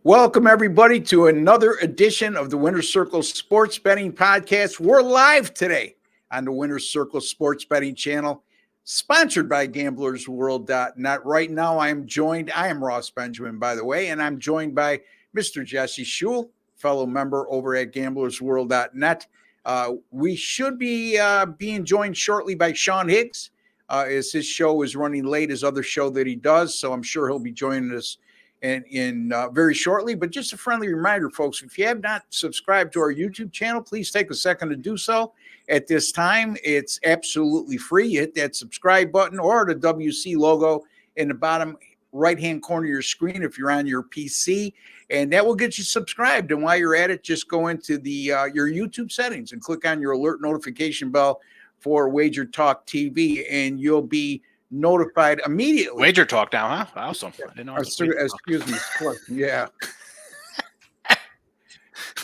Welcome, everybody, to another edition of the Winner's Circle Sports Betting Podcast. We're live today on the Winner's Circle Sports Betting channel, sponsored by GamblersWorld.net. Right now, I am Ross Benjamin, by the way, and I'm joined by Mr. Jesse Schule, fellow member over at GamblersWorld.net. We should be being joined shortly by Sean Higgs, as his show is running late, his other show that he does, so I'm sure he'll be joining us in very shortly. But just a friendly reminder, folks, if you have not subscribed to our YouTube channel, please take a second to do so. At this time, it's absolutely free. You hit that subscribe button or the WC logo in the bottom right-hand corner of your screen if you're on your PC, and that will get you subscribed. And while you're at it, just go into the your YouTube settings and click on your alert notification bell for Wager Talk TV, and you'll be notified immediately. Wager Talk now, huh? Awesome. I didn't know. Excuse me. Yeah.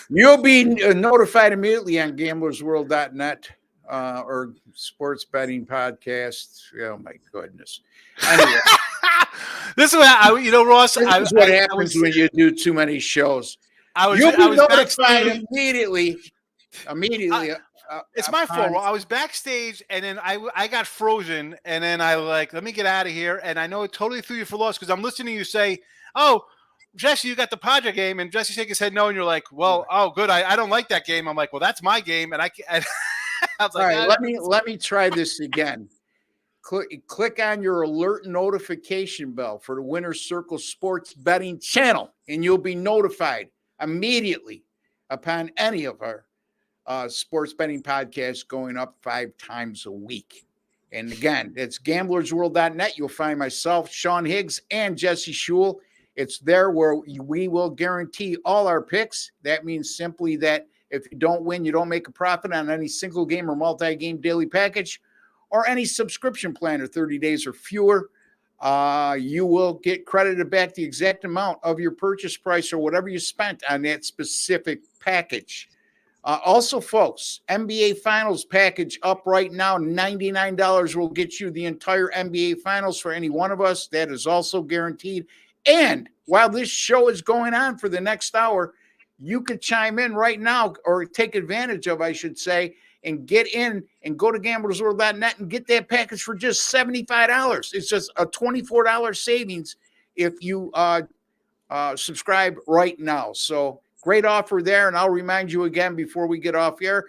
You'll be notified immediately on GamblersWorld.net or Sports Betting Podcast. Oh my goodness. Anyway, this is what Ross. This is what happens when you do too many shows. You'll be notified immediately. It's my fault. I was backstage, and then I got frozen, and then let me get out of here. And I know it totally threw you for loss because I'm listening to you say, "Oh, Jesse, you got the Padres game," and Jesse shake his head no, and you're like, "Well, oh, good. I don't like that game." I'm like, "Well, that's my game," and I was like, "All right, let me try this again." Click on your alert notification bell for the Winner's Circle Sports Betting channel, and you'll be notified immediately upon any of our sports betting podcasts going up 5 times a week. And again, it's gamblersworld.net. You'll find myself, Sean Higgs, and Jesse Schule. It's there where we will guarantee all our picks. That means simply that if you don't win, you don't make a profit on any single game or multi-game daily package or any subscription plan of 30 days or fewer. You will get credited back the exact amount of your purchase price or whatever you spent on that specific package. Also, folks, NBA Finals package up right now. $99 will get you the entire NBA Finals for any one of us. That is also guaranteed. And while this show is going on for the next hour, you could chime in right now, or take advantage of, I should say, and get in and go to gamblersworld.net and get that package for just $75. It's just a $24 savings if you subscribe right now. So great offer there, and I'll remind you again before we get off air.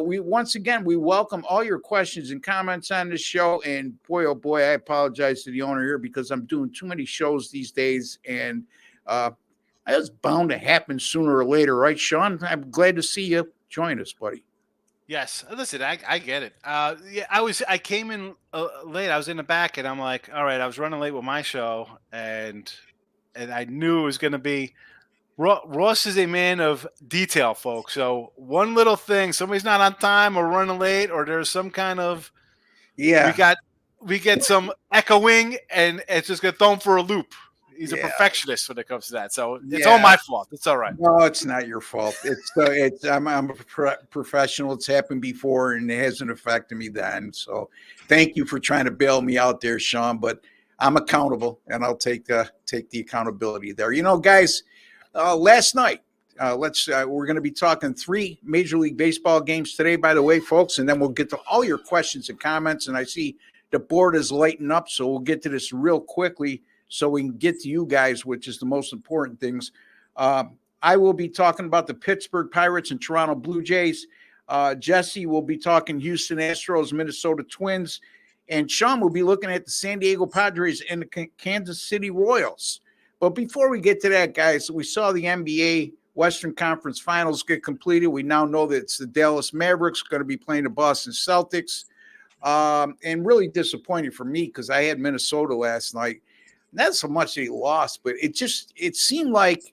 We welcome all your questions and comments on this show. And boy, oh boy, I apologize to the owner here because I'm doing too many shows these days, and it's bound to happen sooner or later, right, Sean? I'm glad to see you join us, buddy. Yes, listen, I get it. I came in late. I was in the back, and I'm like, all right, I was running late with my show, and I knew it was going to be. Ross is a man of detail, folks. So one little thing, somebody's not on time or running late, or there's some kind of we get some echoing, and it's just gonna throw him for a loop. He's a perfectionist when it comes to that. So it's all my fault. It's all right. No, it's not your fault. I'm a professional. It's happened before, and it hasn't affected me then. So thank you for trying to bail me out there, Sean. But I'm accountable, and I'll take the accountability there. Guys. Last night, we're going to be talking 3 Major League Baseball games today, by the way, folks, and then we'll get to all your questions and comments. And I see the board is lighting up, so we'll get to this real quickly so we can get to you guys, which is the most important things. I will be talking about the Pittsburgh Pirates and Toronto Blue Jays. Jesse will be talking Houston Astros, Minnesota Twins, and Sean will be looking at the San Diego Padres and the Kansas City Royals. But before we get to that, guys, we saw the NBA Western Conference Finals get completed. We now know that it's the Dallas Mavericks going to be playing the Boston Celtics. And really disappointing for me because I had Minnesota last night. Not so much they lost, but it seemed like,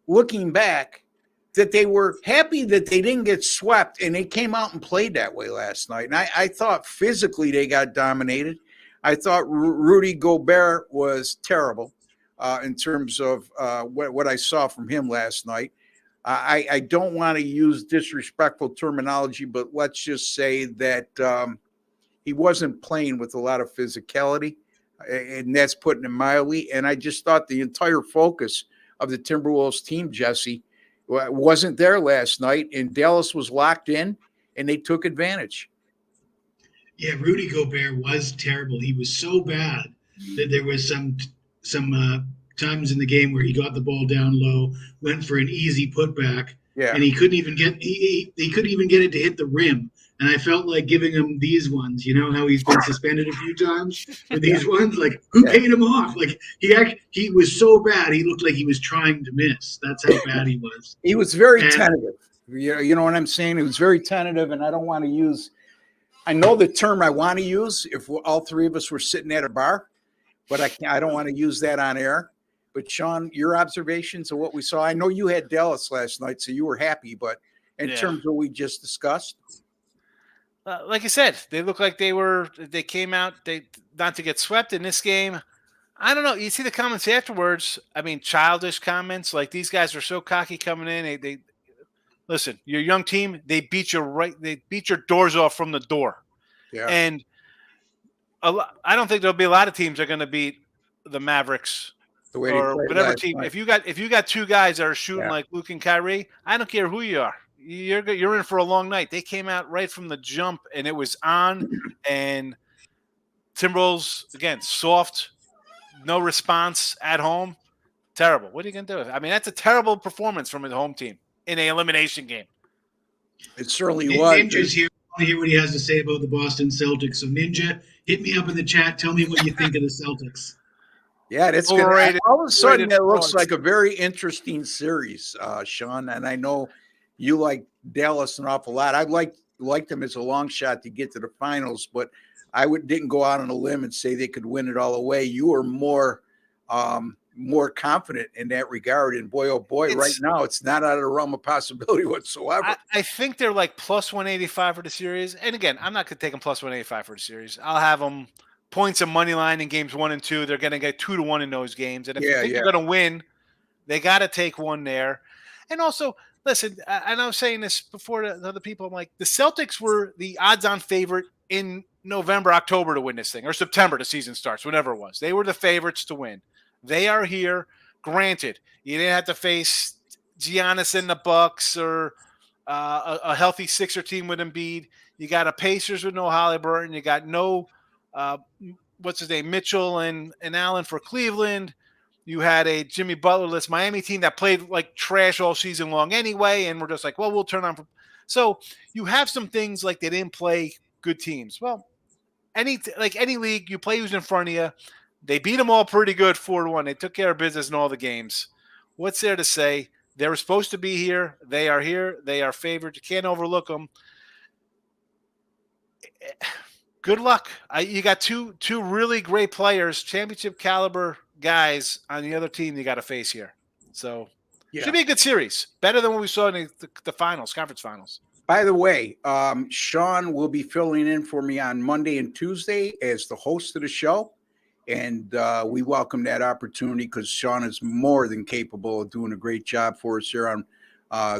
looking back, that they were happy that they didn't get swept, and they came out and played that way last night. And I thought physically they got dominated. I thought Rudy Gobert was terrible. In terms of what I saw from him last night. I don't want to use disrespectful terminology, but let's just say that he wasn't playing with a lot of physicality, and that's putting it mildly. And I just thought the entire focus of the Timberwolves team, Jesse, wasn't there last night, and Dallas was locked in, and they took advantage. Yeah, Rudy Gobert was terrible. He was so bad that there was some times in the game where he got the ball down low, went for an easy putback, and he couldn't even get he couldn't even get it to hit the rim. And I felt like giving him these ones. You know how he's been suspended a few times with these ones? Like, who paid him off? Like, he was so bad, he looked like he was trying to miss. That's how bad he was. He was very tentative. You know what I'm saying? He was very tentative, and I don't want to use – I know the term I want to use if all three of us were sitting at a bar, but I don't want to use that on air. But, Sean, your observations of what we saw – I know you had Dallas last night, so you were happy, but in terms of what we just discussed – like I said, they look like they came out not to get swept in this game. I don't know. You see the comments afterwards. I mean, childish comments. Like, these guys are so cocky coming in. They listen, your young team, they beat your doors off from the door. Yeah. And I don't think there'll be a lot of teams that are going to beat the Mavericks or whatever team. If you got two guys that are shooting like Luke and Kyrie, I don't care who you are. You're in for a long night. They came out right from the jump, and it was on. And Timberwolves, again, soft, no response at home. Terrible. What are you going to do? I mean, that's a terrible performance from his home team in an elimination game. It certainly was. Ninja's here. I want to hear what he has to say about the Boston Celtics. So, Ninja, hit me up in the chat. Tell me what you think of the Celtics. Yeah, that's good. All of a sudden, it looks like a very interesting series, Sean. And I know you like Dallas an awful lot. I liked them as a long shot to get to the finals, but I didn't go out on a limb and say they could win it all the way. You were more confident in that regard. And boy, oh boy, right now it's not out of the realm of possibility whatsoever. I think they're like plus 185 for the series. And again, I'm not going to take them plus 185 for the series. I'll have them points and money line in games 1 and 2. They're going to get 2-1 in those games. And if you think they're going to win, they got to take one there. And also, listen, and I was saying this before to other people, I'm like, the Celtics were the odds-on favorite in November, October to win this thing, or September, the season starts, whenever it was. They were the favorites to win. They are here. Granted, you didn't have to face Giannis and the Bucks or a healthy Sixer team with Embiid. You got a Pacers with no Halliburton. You got no what's his name, Mitchell and Allen for Cleveland. You had a Jimmy Butler-less Miami team that played like trash all season long anyway, and we're just like, well, we'll turn on. So you have some things like they didn't play good teams. Well, any league, you play who's in front of you. They beat them all pretty good 4-1. They took care of business in all the games. What's there to say? They were supposed to be here. They are here. They are favored. You can't overlook them. Good luck. You got two really great players, championship caliber guys on the other team you got to face here. So should be a good series. Better than what we saw in the finals, conference finals. By the way, Sean will be filling in for me on Monday and Tuesday as the host of the show. And we welcome that opportunity because Sean is more than capable of doing a great job for us here on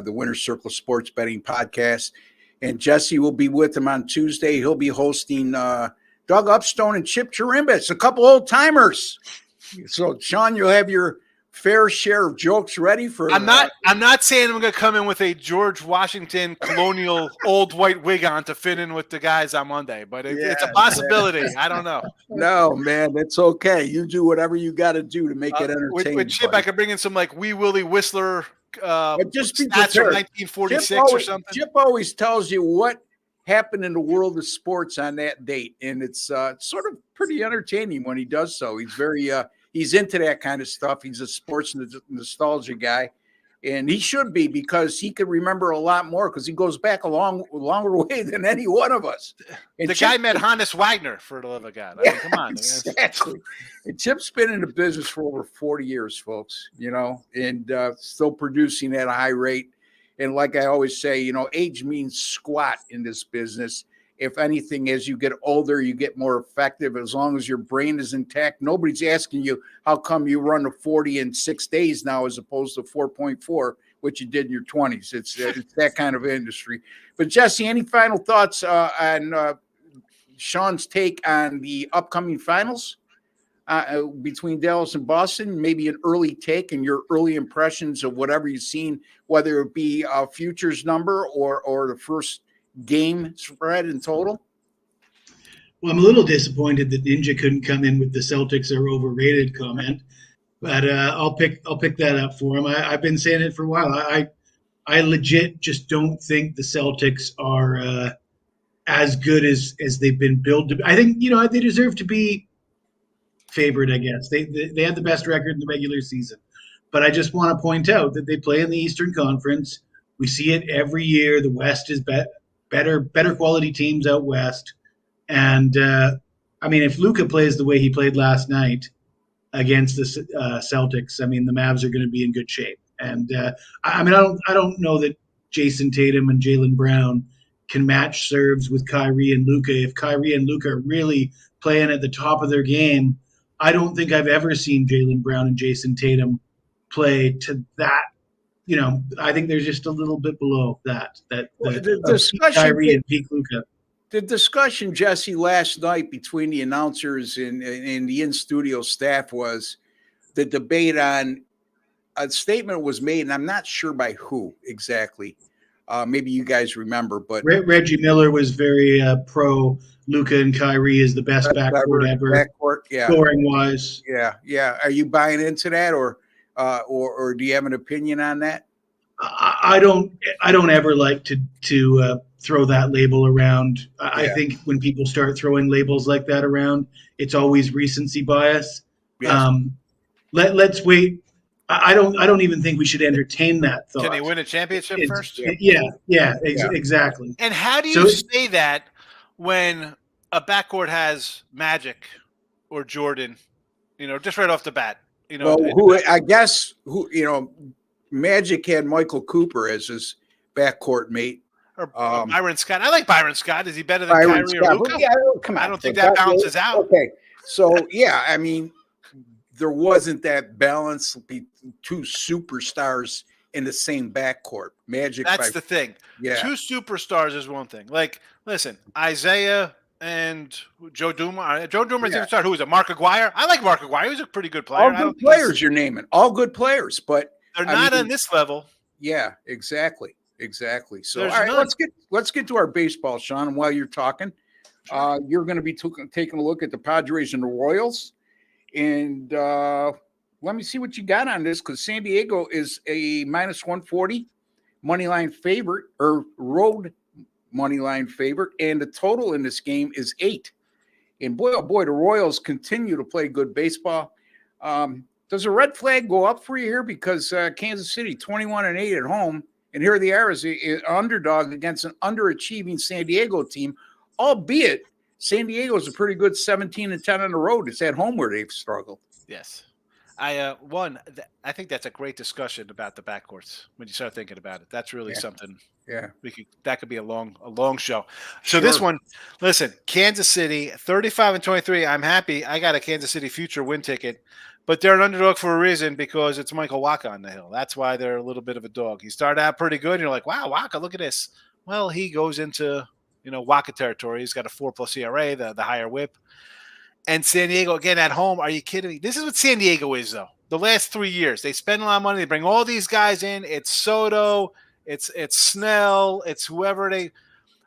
the Winner's Circle Sports Betting Podcast. And Jesse will be with him on Tuesday. He'll be hosting Doug Upstone and Chip Chirimbas, a couple old timers. So, Sean, you'll have your fair share of jokes ready for. I'm not saying I'm going to come in with a George Washington colonial old white wig on to fit in with the guys on Monday, but it's a possibility. I don't know. No, man, that's okay. You do whatever you got to do to make it entertaining. With Chip, I could bring in some like Wee Willie Whistler. But just be stats from prepared. 1946 or something. Chip always tells you what happened in the world of sports on that date, and it's sort of pretty entertaining when he does so. He's very he's into that kind of stuff. He's a sports nostalgia guy, and he should be because he could remember a lot more because he goes back a longer way than any one of us. And the guy met Hannes Wagner, for the love of God. I mean, come on. Exactly. And Chip's been in the business for over 40 years, folks, and still producing at a high rate. And like I always say, age means squat in this business. If anything, as you get older, you get more effective. As long as your brain is intact, nobody's asking you how come you run a 40 in 6 days now as opposed to 4.4, which you did in your 20s. It's that kind of industry. But Jesse, any final thoughts on Sean's take on the upcoming finals between Dallas and Boston? Maybe an early take and your early impressions of whatever you've seen, whether it be a futures number or the first game spread in total. Well, I'm a little disappointed that Ninja couldn't come in with the Celtics are overrated comment, but I'll pick that up for him. I've been saying it for a while. I legit just don't think the Celtics are as good as they've been billed to be. I think they deserve to be favored. I guess they had the best record in the regular season, but I just want to point out that they play in the Eastern Conference. We see it every year. The West is better quality teams out west. And if Luka plays the way he played last night against the Celtics, the Mavs are going to be in good shape. And I don't know that Jason Tatum and Jaylen Brown can match serves with Kyrie and Luka. If Kyrie and Luka are really playing at the top of their game, I don't think I've ever seen Jaylen Brown and Jason Tatum play to that. I think they're just a little bit below that. The discussion, Kyrie and peak Luka. The discussion, Jesse, last night between the announcers and the in-studio staff was the debate on a statement was made, and I'm not sure by who exactly. Maybe you guys remember, but Reggie Miller was very pro Luka and Kyrie is the best backcourt ever, scoring wise. Yeah. Are you buying into that, or do you have an opinion on that? I don't ever like to throw that label around. I think when people start throwing labels like that around, it's always recency bias. Yes. Let's wait. I don't even think we should entertain that thought. Can he win a championship first? Exactly. And how do you say that when a backcourt has Magic or Jordan, just right off the bat? Magic had Michael Cooper as his backcourt mate. Or Byron Scott. I like Byron Scott. Is he better than Kyrie or Luka? Yeah, come on. I don't think that balances out. Okay. So, there wasn't that balance between two superstars in the same backcourt. Magic. That's the thing. Yeah. Two superstars is one thing. Like, listen, Isaiah and Joe Dumars. Joe Dumars didn't start. Who was it? Mark Aguirre? I like Mark Aguirre. He was a pretty good player. All good players you're naming. All good players, but they're not on this level. Yeah, exactly. So, all right, let's get to our baseball, Sean. And while you're talking, you're going to be taking a look at the Padres and the Royals. And let me see what you got on this, because San Diego is a -140 money line favorite, or road money line favorite, and the total in this game is 8. And boy, oh boy, the Royals continue to play good baseball. Does a red flag go up for you here? Because Kansas City 21-8 at home, and here they are as an underdog against an underachieving San Diego team, albeit San Diego is a pretty good 17-10 on the road. It's at home where they've struggled. Yes. I think that's a great discussion about the backcourts when you start thinking about it. That's really something. Yeah. That could be a long show. So this one, listen, Kansas City 35-23. I'm happy. I got a Kansas City future win ticket, but they're an underdog for a reason, because it's Michael Wacha on the hill. That's why they're a little bit of a dog. He started out pretty good. And you're like, wow, Wacha, look at this. Well, he goes into Wacha territory. He's got a 4+ ERA, the higher whip. And San Diego, again, at home. Are you kidding me? This is what San Diego is, though. The last 3 years, they spend a lot of money. They bring all these guys in. It's Soto. It's Snell. It's whoever they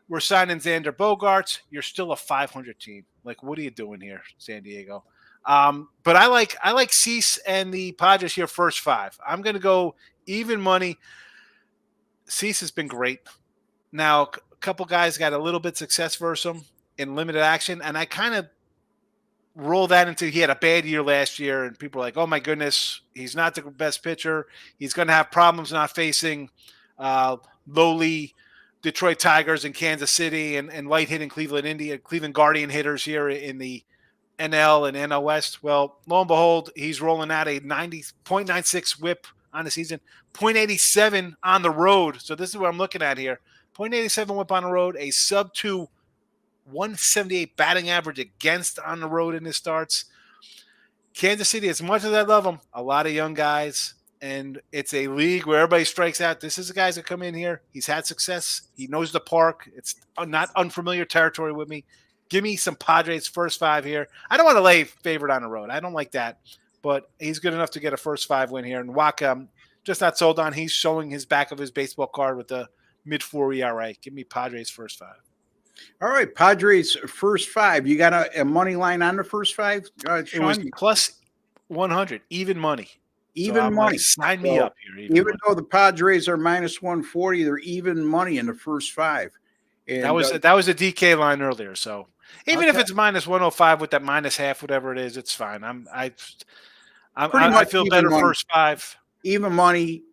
were signing. Xander Bogaerts. You're still a 500 team. Like, what are you doing here, San Diego? But I like Cease and the Padres here first 5. I'm going to go even money. Cease has been great. Now, a couple guys got a little bit success versus him in limited action, and I kind of roll that into he had a bad year last year, and people are like, oh my goodness, he's not the best pitcher. He's going to have problems not facing lowly Detroit Tigers and Kansas City and light hitting Cleveland Guardian hitters here in the NL and NL West. Well, lo and behold, he's rolling out a 90.96 whip on the season, 0.87 on the road. So this is what I'm looking at here. 0.87 whip on the road, a sub-2 178 batting average against on the road in his starts. Kansas City, as much as I love them, a lot of young guys, and it's a league where everybody strikes out. This is the guys that come in here. He's had success. He knows the park. It's not unfamiliar territory with me. Give me some Padres first 5 here. I don't want to lay favorite on the road. I don't like that. But he's good enough to get a first 5 win here. And Waka, just not sold on. He's showing his back of his baseball card with the mid-4 ERA. Give me Padres first 5. All right, Padres first 5. You got a money line on the first 5? It was plus 100, even money. Even money. Like, sign me up here. Even though the Padres are minus 140, they're even money in the first 5. And that was a DK line earlier. So even if it's minus 105 with that minus half, whatever it is, it's fine. I feel better money. First 5. Even money,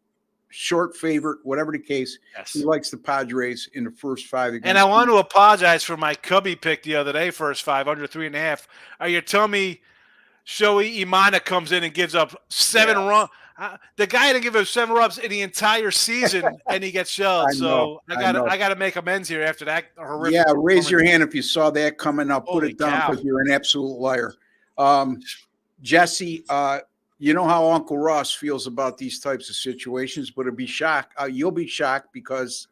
short favorite, whatever the case. Yes. He likes the Padres in the first 5. And I want to apologize for my Cubby pick the other day, first 5, under 3.5. Are you telling me Shohei Imana comes in and gives up 7 runs? The guy didn't give up 7 runs in the entire season, and he gets shelled. I got to make amends here after that horrific. Yeah, raise your hand if you saw that coming up. Holy Put it down cow. because you're an absolute liar. Jesse, you know how Uncle Ross feels about these types of situations, but you'll be shocked because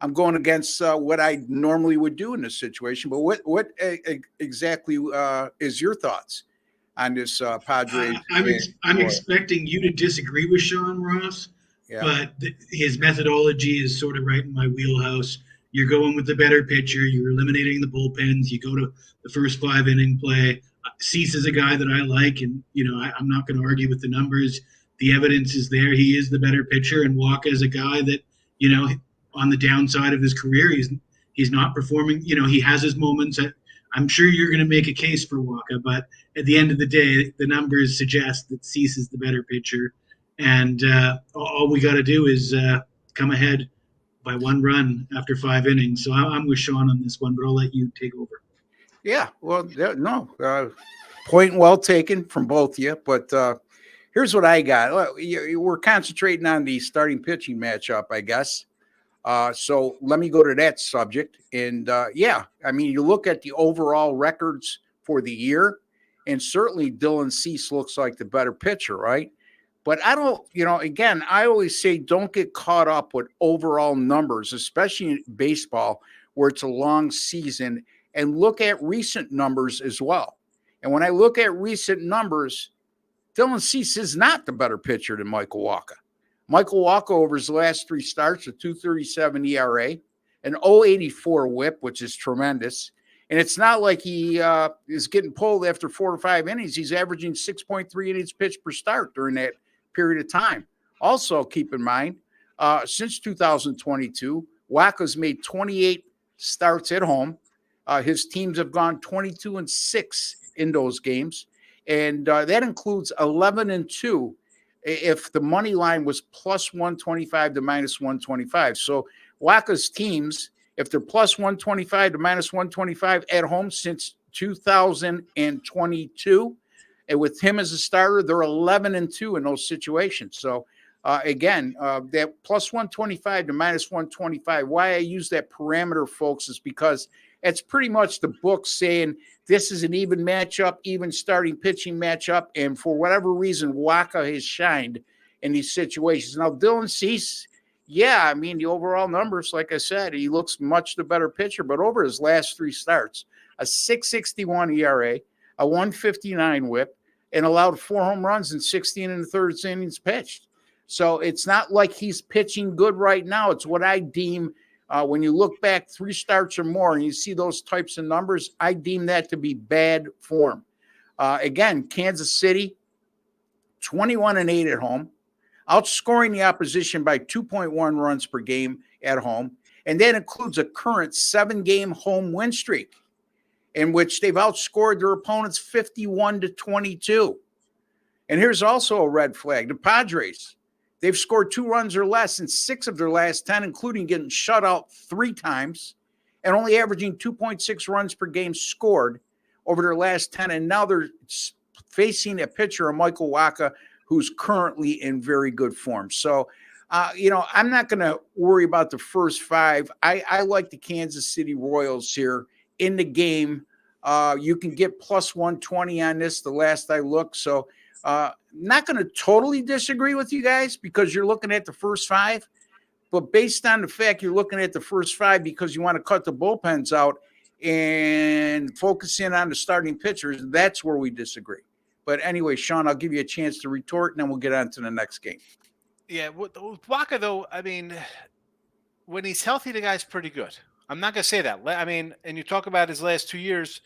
I'm going against what I normally would do in this situation. But what exactly is your thoughts on this Padres? I'm expecting you to disagree with Sean Ross, but his methodology is sort of right in my wheelhouse. You're going with the better pitcher. You're eliminating the bullpens. You go to the first 5 inning play. Cease is a guy that I like, and I'm not going to argue with the numbers. The evidence is there. He is the better pitcher, and Waka is a guy that on the downside of his career, he's not performing. He has his moments. I'm sure you're going to make a case for Waka, but at the end of the day, the numbers suggest that Cease is the better pitcher, and all we got to do is come ahead by 1 run after 5 innings. So I'm with Sean on this one, but I'll let you take over. Yeah, well, no, point well taken from both of you. But here's what I got. We're concentrating on the starting pitching matchup, I guess. So let me go to that subject. And you look at the overall records for the year, and certainly Dylan Cease looks like the better pitcher, right? But I don't, again, I always say don't get caught up with overall numbers, especially in baseball where it's a long season, and look at recent numbers as well. And when I look at recent numbers, Dylan Cease is not the better pitcher than Michael Waka. Michael Waka over his last 3 starts, a 2.37 ERA, an 0.84 WHIP, which is tremendous. And it's not like he is getting pulled after 4 or 5 innings. He's averaging 6.3 innings pitched per start during that period of time. Also, keep in mind, since 2022, Waka's made 28 starts at home. His teams have gone 22-6 in those games, and that includes 11-2 if the money line was plus 125 to minus 125. So Waka's teams, if they're plus 125 to minus 125 at home since 2022, and with him as a starter, they're 11-2 in those situations. So that plus 125 to minus 125, why I use that parameter, folks, is because it's pretty much the book saying this is an even matchup, even starting pitching matchup. And for whatever reason, Waka has shined in these situations. Now, Dylan Cease, the overall numbers, like I said, he looks much the better pitcher. But over his last 3 starts, a 6.61 ERA, a 1.59 WHIP, and allowed 4 home runs in 16 1/3 innings pitched. So it's not like he's pitching good right now. It's what I deem when you look back 3 starts or more and you see those types of numbers, I deem that to be bad form. Again, Kansas City, 21-8 at home, outscoring the opposition by 2.1 runs per game at home. And that includes a current 7-game home win streak in which they've outscored their opponents 51-22. And here's also a red flag. The Padres, they've scored 2 runs or less in 6 of their last 10, including getting shut out 3 times and only averaging 2.6 runs per game scored over their last 10. And now they're facing a pitcher, Michael Waka, who's currently in very good form. So, I'm not going to worry about the first 5. I like the Kansas City Royals here in the game. You can get plus 120 on this the last I looked. So, not going to totally disagree with you guys because you're looking at the first 5, but based on the fact you're looking at the first 5 because you want to cut the bullpens out, and focusing on the starting pitchers, that's where we disagree. But anyway, Sean, I'll give you a chance to retort, and then we'll get on to the next game. Yeah, with Waka, though, I mean, when he's healthy, the guy's pretty good. I'm not going to say that. I mean, and you talk about his last 2 years,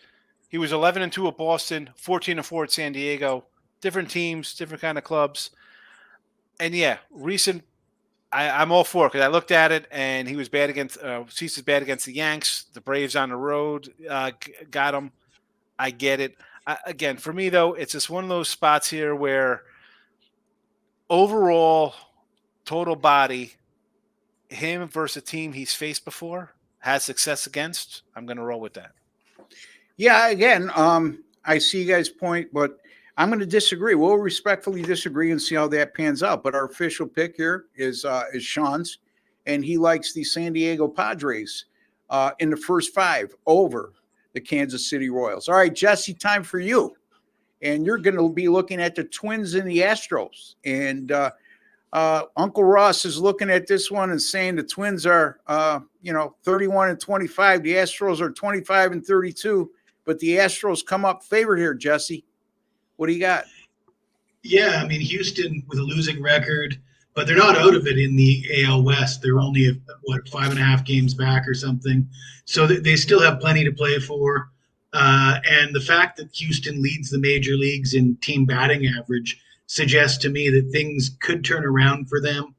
he was 11-2 at Boston, 14-4 at San Diego, different teams, different kind of clubs. And yeah, I'm all for it because I looked at it and he was bad against, Cease's bad against the Yanks. The Braves on the road got him. I get it. Again, for me, though, it's just one of those spots here where overall, total body, him versus a team he's faced before, has success against, I'm going to roll with that. Yeah, again, I see you guys' point, but I'm going to disagree. We'll respectfully disagree and see how that pans out. But our official pick here is Sean's, and he likes the San Diego Padres in the first 5 over the Kansas City Royals. All right, Jesse, time for you. And you're going to be looking at the Twins and the Astros. And Uncle Ross is looking at this one and saying the Twins are, 31-25. The Astros are 25-32. But the Astros come up favored here, Jesse. What do you got? Yeah, I mean, Houston with a losing record, but they're not out of it in the AL West. They're only, 5.5 games back or something. So they still have plenty to play for. And the fact that Houston leads the major leagues in team batting average suggests to me that things could turn around for them.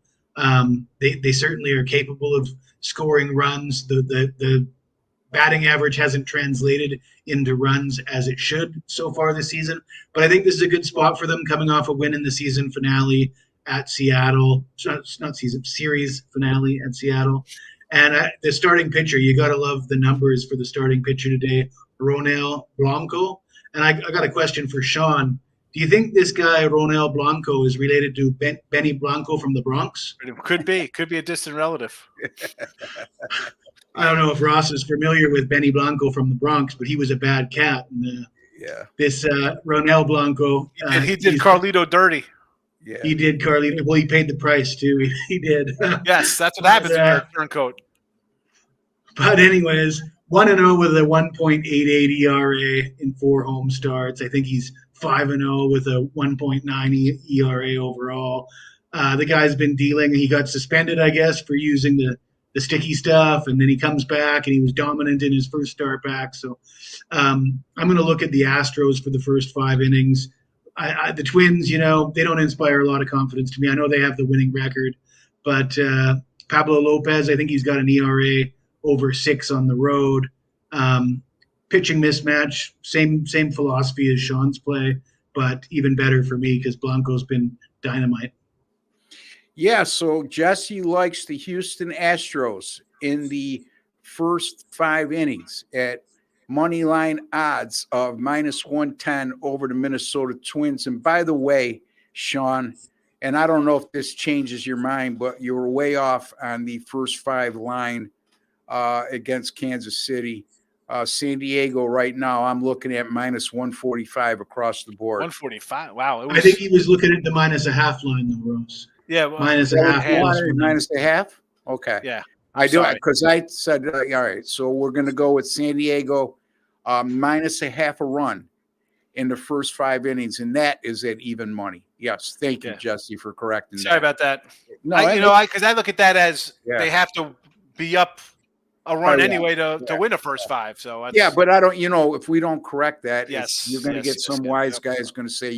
They certainly are capable of scoring runs. The batting average hasn't translated into runs as it should so far this season. But I think this is a good spot for them coming off a win in the season finale at Seattle. It's not season, series finale at Seattle. And the starting pitcher, you got to love the numbers for the starting pitcher today, Ronel Blanco. And I got a question for Sean. Do you think this guy, Ronel Blanco, is related to Benny Blanco from the Bronx? It could be a distant relative. I don't know if Ross is familiar with Benny Blanco from the Bronx, but he was a bad cat. And, this Ronel Blanco. And he did Carlito dirty. Yeah, he did Carlito. Well, he paid the price, too. He did. Yes, that's what happens when you're a turncoat. But anyways, 1-0 with a 1.88 ERA in 4 home starts. I think he's 5-0 with a 1.9 ERA overall. The guy's been dealing. He got suspended, I guess, for using the sticky stuff, and then he comes back, and he was dominant in his first start back. So I'm going to look at the Astros for the first 5 innings. The Twins, they don't inspire a lot of confidence to me. I know they have the winning record, but Pablo Lopez, I think he's got an ERA over 6 on the road. Pitching mismatch, same philosophy as Sean's play, but even better for me because Blanco's been dynamite. Yeah, so Jesse likes the Houston Astros in the first 5 innings at money line odds of -110 over the Minnesota Twins. And by the way, Sean, and I don't know if this changes your mind, but you were way off on the first 5 line against Kansas City. San Diego right now, I'm looking at -145 across the board. 145. Wow. I think he was looking at the -0.5 line, though, Ross. Yeah, -0.5. -0.5. Okay. Yeah. I do it because I said, all right, so we're going to go with San Diego -0.5 a run in the first 5 innings, and that is at even money. Yes. Thank you, Jesse, for correcting Sorry that. about that. No, because I look at that as they have to be up a run anyway to win the first 5. So but I don't, if we don't correct that, you're going to get some wise guy is going to say,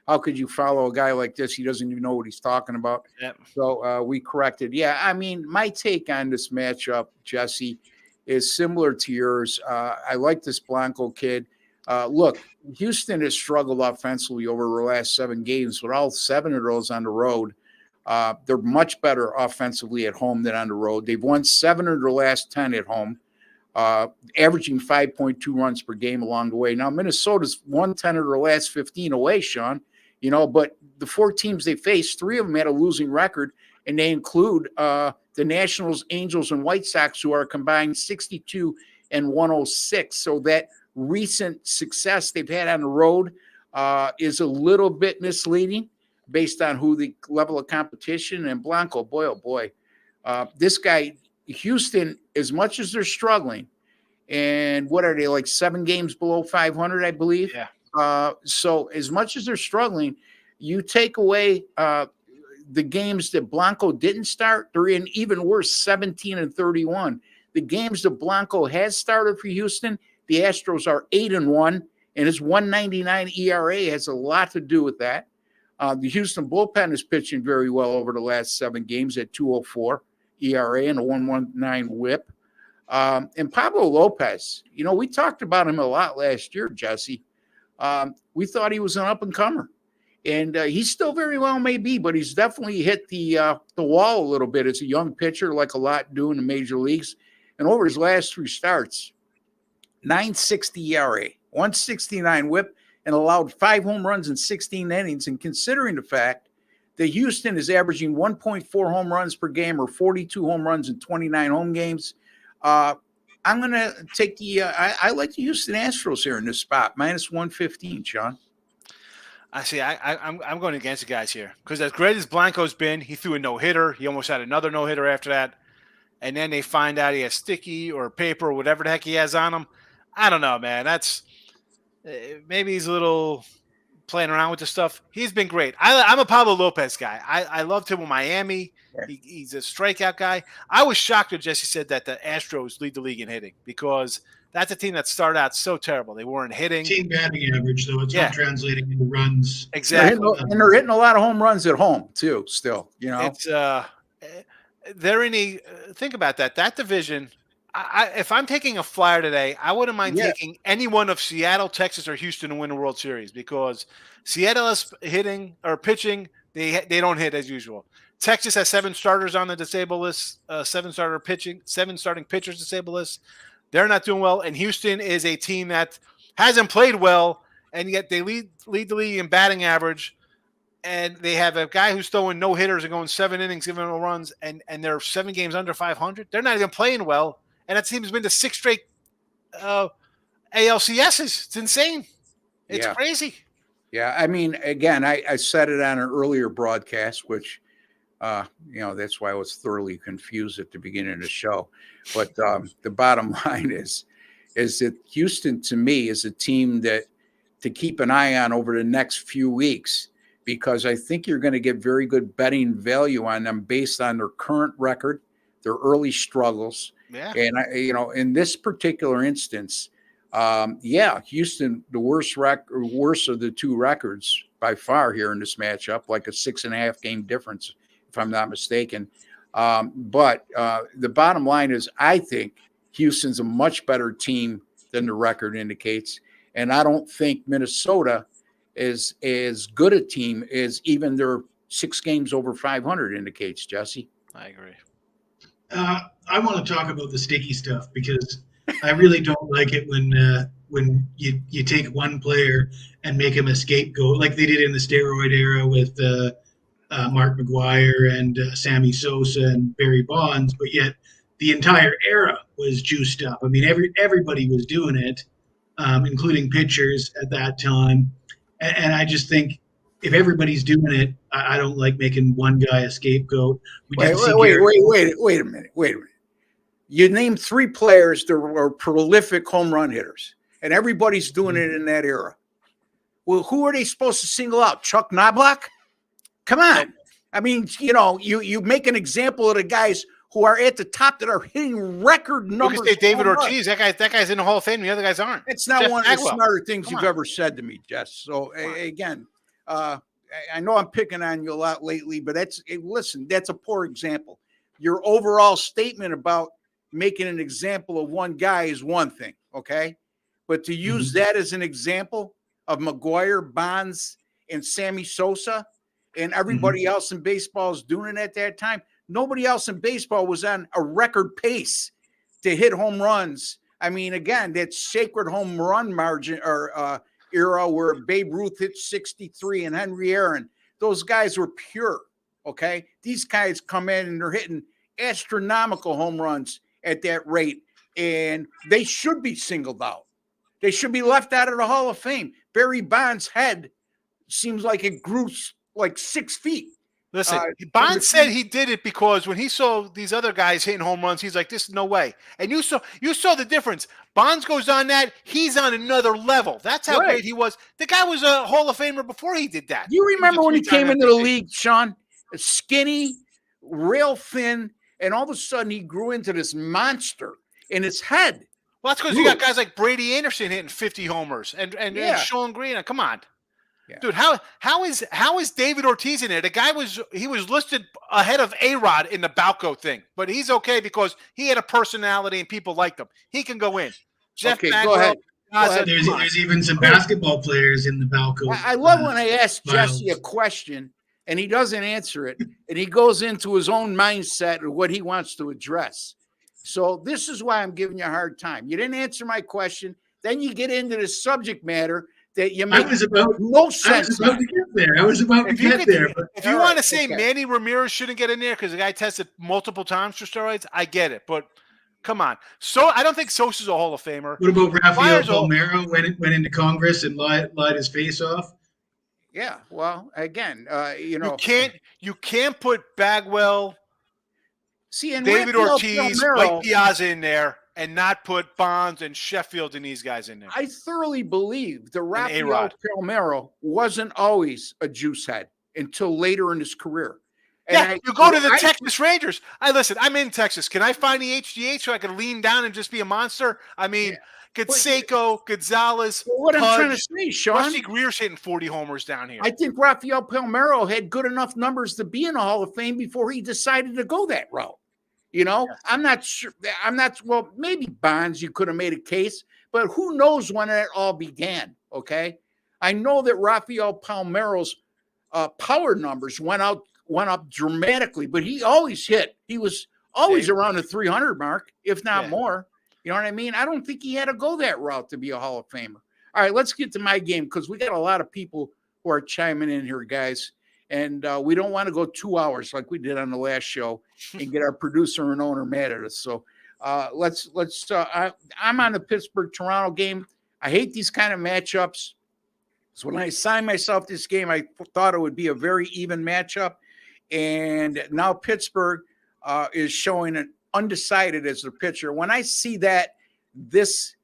how could you follow a guy like this? He doesn't even know what he's talking about. Yep. So we corrected. Yeah. I mean, my take on this matchup, Jesse, is similar to yours. I like this Blanco kid. Look, Houston has struggled offensively over the last 7 games, but all 7 of those on the road. They're much better offensively at home than on the road. They've won 7 of their last 10 at home, averaging 5.2 runs per game along the way. Now, Minnesota's won 10 of their last 15 away, Sean, but the 4 teams they faced, 3 of them had a losing record, and they include the Nationals, Angels, and White Sox, who are combined 62 and 106. So that recent success they've had on the road is a little bit misleading, based on who the level of competition. And Blanco, boy, oh boy, this guy, Houston, as much as they're struggling, And what are they, like 7 games below 500, I believe? Yeah. So as much as they're struggling, you take away the games that Blanco didn't start, they're in even worse, 17-31. The games that Blanco has started for Houston, the Astros are 8-1, and his 1.99 ERA has a lot to do with that. The Houston bullpen is pitching very well over the last 7 games at 2.04 ERA and a 1.19 WHIP. And Pablo Lopez, we talked about him a lot last year, Jesse. We thought he was an up-and-comer. And he's still very well may be, but he's definitely hit the wall a little bit as a young pitcher, like a lot do in the major leagues. And over his last 3 starts, 9.60 ERA, 1.69 WHIP, and allowed 5 home runs in 16 innings. And considering the fact that Houston is averaging 1.4 home runs per game or 42 home runs in 29 home games, I'm going to take I like the Houston Astros here in this spot, minus 115, Sean. I'm going against the guys here because as great as Blanco's been, he threw a no-hitter. He almost had another no-hitter after that. And then they find out he has sticky or paper or whatever the heck he has on him. I don't know, man. That's maybe he's a little playing around with the stuff. He's been great. I'm a Pablo Lopez guy. I loved him in Miami. He's a strikeout guy. I was shocked when Jesse said that the Astros lead the league in hitting because that's a team that started out so terrible. They weren't hitting. Team batting average, though. It's not translating into runs. Exactly. And they're hitting a lot of home runs at home, too, still. It's they're in a think about that. That division, if I'm taking a flyer today, I wouldn't mind taking any one of Seattle, Texas, or Houston to win the World Series because Seattle is hitting or pitching. They don't hit as usual. Texas has 7 starters on the disabled list, 7 starting pitchers disabled list. They're not doing well, and Houston is a team that hasn't played well, and yet they lead the league in batting average. And they have a guy who's throwing no hitters and going 7 innings, giving no runs, and they're 7 games under 500. They're not even playing well, and that team has been to 6 straight ALCSs. It's insane. It's crazy. Yeah, I mean, again, I said it on an earlier broadcast, which that's why I was thoroughly confused at the beginning of the show. But the bottom line is that Houston, to me, is a team that to keep an eye on over the next few weeks. Because I think you're going to get very good betting value on them based on their current record, their early struggles. Yeah. And, in this particular instance, Houston, the worst of the 2 records by far here in this matchup, like a 6.5 game difference, if I'm not mistaken. But the bottom line is I think Houston's a much better team than the record indicates. And I don't think Minnesota is as good a team as even their 6 games over 500 indicates, Jesse. I agree. I want to talk about the sticky stuff because I really don't like it when you take one player and make him a scapegoat like they did in the steroid era with Mark McGwire and Sammy Sosa and Barry Bonds, but yet the entire era was juiced up. I mean, everybody was doing it, including pitchers at that time. And I just think if everybody's doing it, I don't like making one guy a scapegoat. Wait a minute. You named 3 players that were prolific home run hitters, and everybody's doing it in that era. Well, who are they supposed to single out? Chuck Knobloch? Come on. I mean, you make an example of the guys who are at the top that are hitting record numbers. You could say David Ortiz. That guy's in the Hall of Fame. The other guys aren't. It's not one of the smarter things you've ever said to me, Jess. So again, I know I'm picking on you a lot lately, but that's a poor example. Your overall statement about making an example of one guy is one thing, okay? But to use that as an example of McGwire, Bonds, and Sammy Sosa, and everybody else in baseball is doing it at that time. Nobody else in baseball was on a record pace to hit home runs. I mean, again, that sacred home run margin or era where Babe Ruth hit 63 and Henry Aaron. Those guys were pure, okay? These guys come in and they're hitting astronomical home runs at that rate, and they should be singled out. They should be left out of the Hall of Fame. Barry Bonds' head seems like it grew like 6 feet Listen, Uh, Bonds said he did it because when he saw these other guys hitting home runs, he's like, "This is no way." And you saw the difference. Bonds goes on that; he's on another level. That's how Right. great he was. The guy was a Hall of Famer before he did that. Do you He was a remember when he three-time came into the MVP. league, Sean? Skinny, real thin, and all of a sudden he grew into this monster in his head. Well, that's because you got guys like Brady Anderson hitting 50 homers and Sean Green. Come on. Yeah. Dude, how is David Ortiz in there? The guy was listed ahead of A-Rod in the Balco thing, but he's okay because he had a personality and people liked him. He can go in. Jeff Okay, Bagwell, go ahead. There's even some basketball players in the Balco. I love when I ask files. Jesse a question and he doesn't answer it, and he goes into his own mindset of what he wants to address. So this is why I'm giving you a hard time. You didn't answer my question. Then you get into the subject matter that you make no sense. I was about to get there. If you want to say Manny Ramirez shouldn't get in there because the guy tested multiple times for steroids, I get it. But come on. So I don't think Sosa's a Hall of Famer. What about Rafael Palmeiro went into Congress and lied his face off? Yeah. Well, again, you can't put Bagwell, and David Rafael Ortiz, Palmeiro, Mike Piazza in there and not put Bonds and Sheffield and these guys in there. I thoroughly believe that Rafael Palmeiro wasn't always a juice head until later in his career. And you go to the Texas Rangers. I'm in Texas. Can I find the HGH so I can lean down and just be a monster? I mean, Canseco, Gonzalez. What I'm trying to say, Sean, Rusty Greer's hitting 40 homers down here. I think Rafael Palmeiro had good enough numbers to be in the Hall of Fame before he decided to go that route. I'm not sure. Well, maybe Bonds, you could have made a case, but who knows when it all began? Okay. I know that Rafael Palmeiro's power numbers went up dramatically, but he always hit. He was always around the 300 mark, if not more. You know what I mean? I don't think he had to go that route to be a Hall of Famer. All right, let's get to my game because we got a lot of people who are chiming in here, guys. And we don't want to go 2 hours like we did on the last show and get our producer and owner mad at us. So let's. I'm on the Pittsburgh-Toronto game. I hate these kind of matchups. So when I assigned myself this game, I thought it would be a very even matchup. And now Pittsburgh is showing an undecided as their pitcher. When I see that this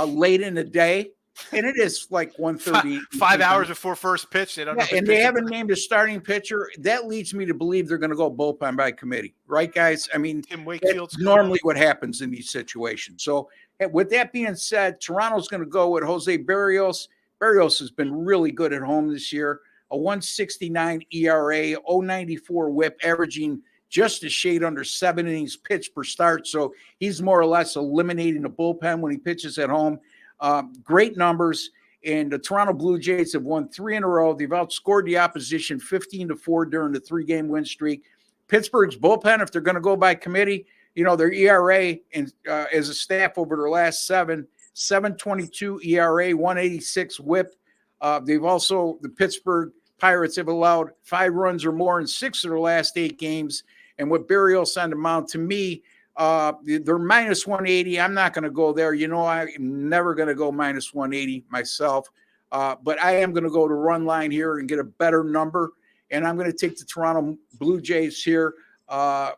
late in the day, and it is like 1:30, 5 hours before first pitch. They don't know and they haven't named a starting pitcher. That leads me to believe they're going to go bullpen by committee, right, guys? I mean, that's normally what happens in these situations. So, with that being said, Toronto's going to go with Jose Berrios. Berrios has been really good at home this year. A 1.69 ERA, 0.94 WHIP, averaging just a shade under 7 innings pitched per start. So he's more or less eliminating the bullpen when he pitches at home. Great numbers, and the Toronto Blue Jays have won 3 in a row. They've outscored the opposition 15-4 during the 3-game win streak. Pittsburgh's bullpen, if they're going to go by committee, their ERA and as a staff over their last 7.22 ERA, 186 WHIP. The Pittsburgh Pirates have allowed 5 runs or more in 6 of their last 8 games. And with Berrios on the mound, to me, they're minus 180. I'm not going to go there. I'm never going to go minus 180 myself. But I am going to go to run line here and get a better number. And I'm going to take the Toronto Blue Jays here,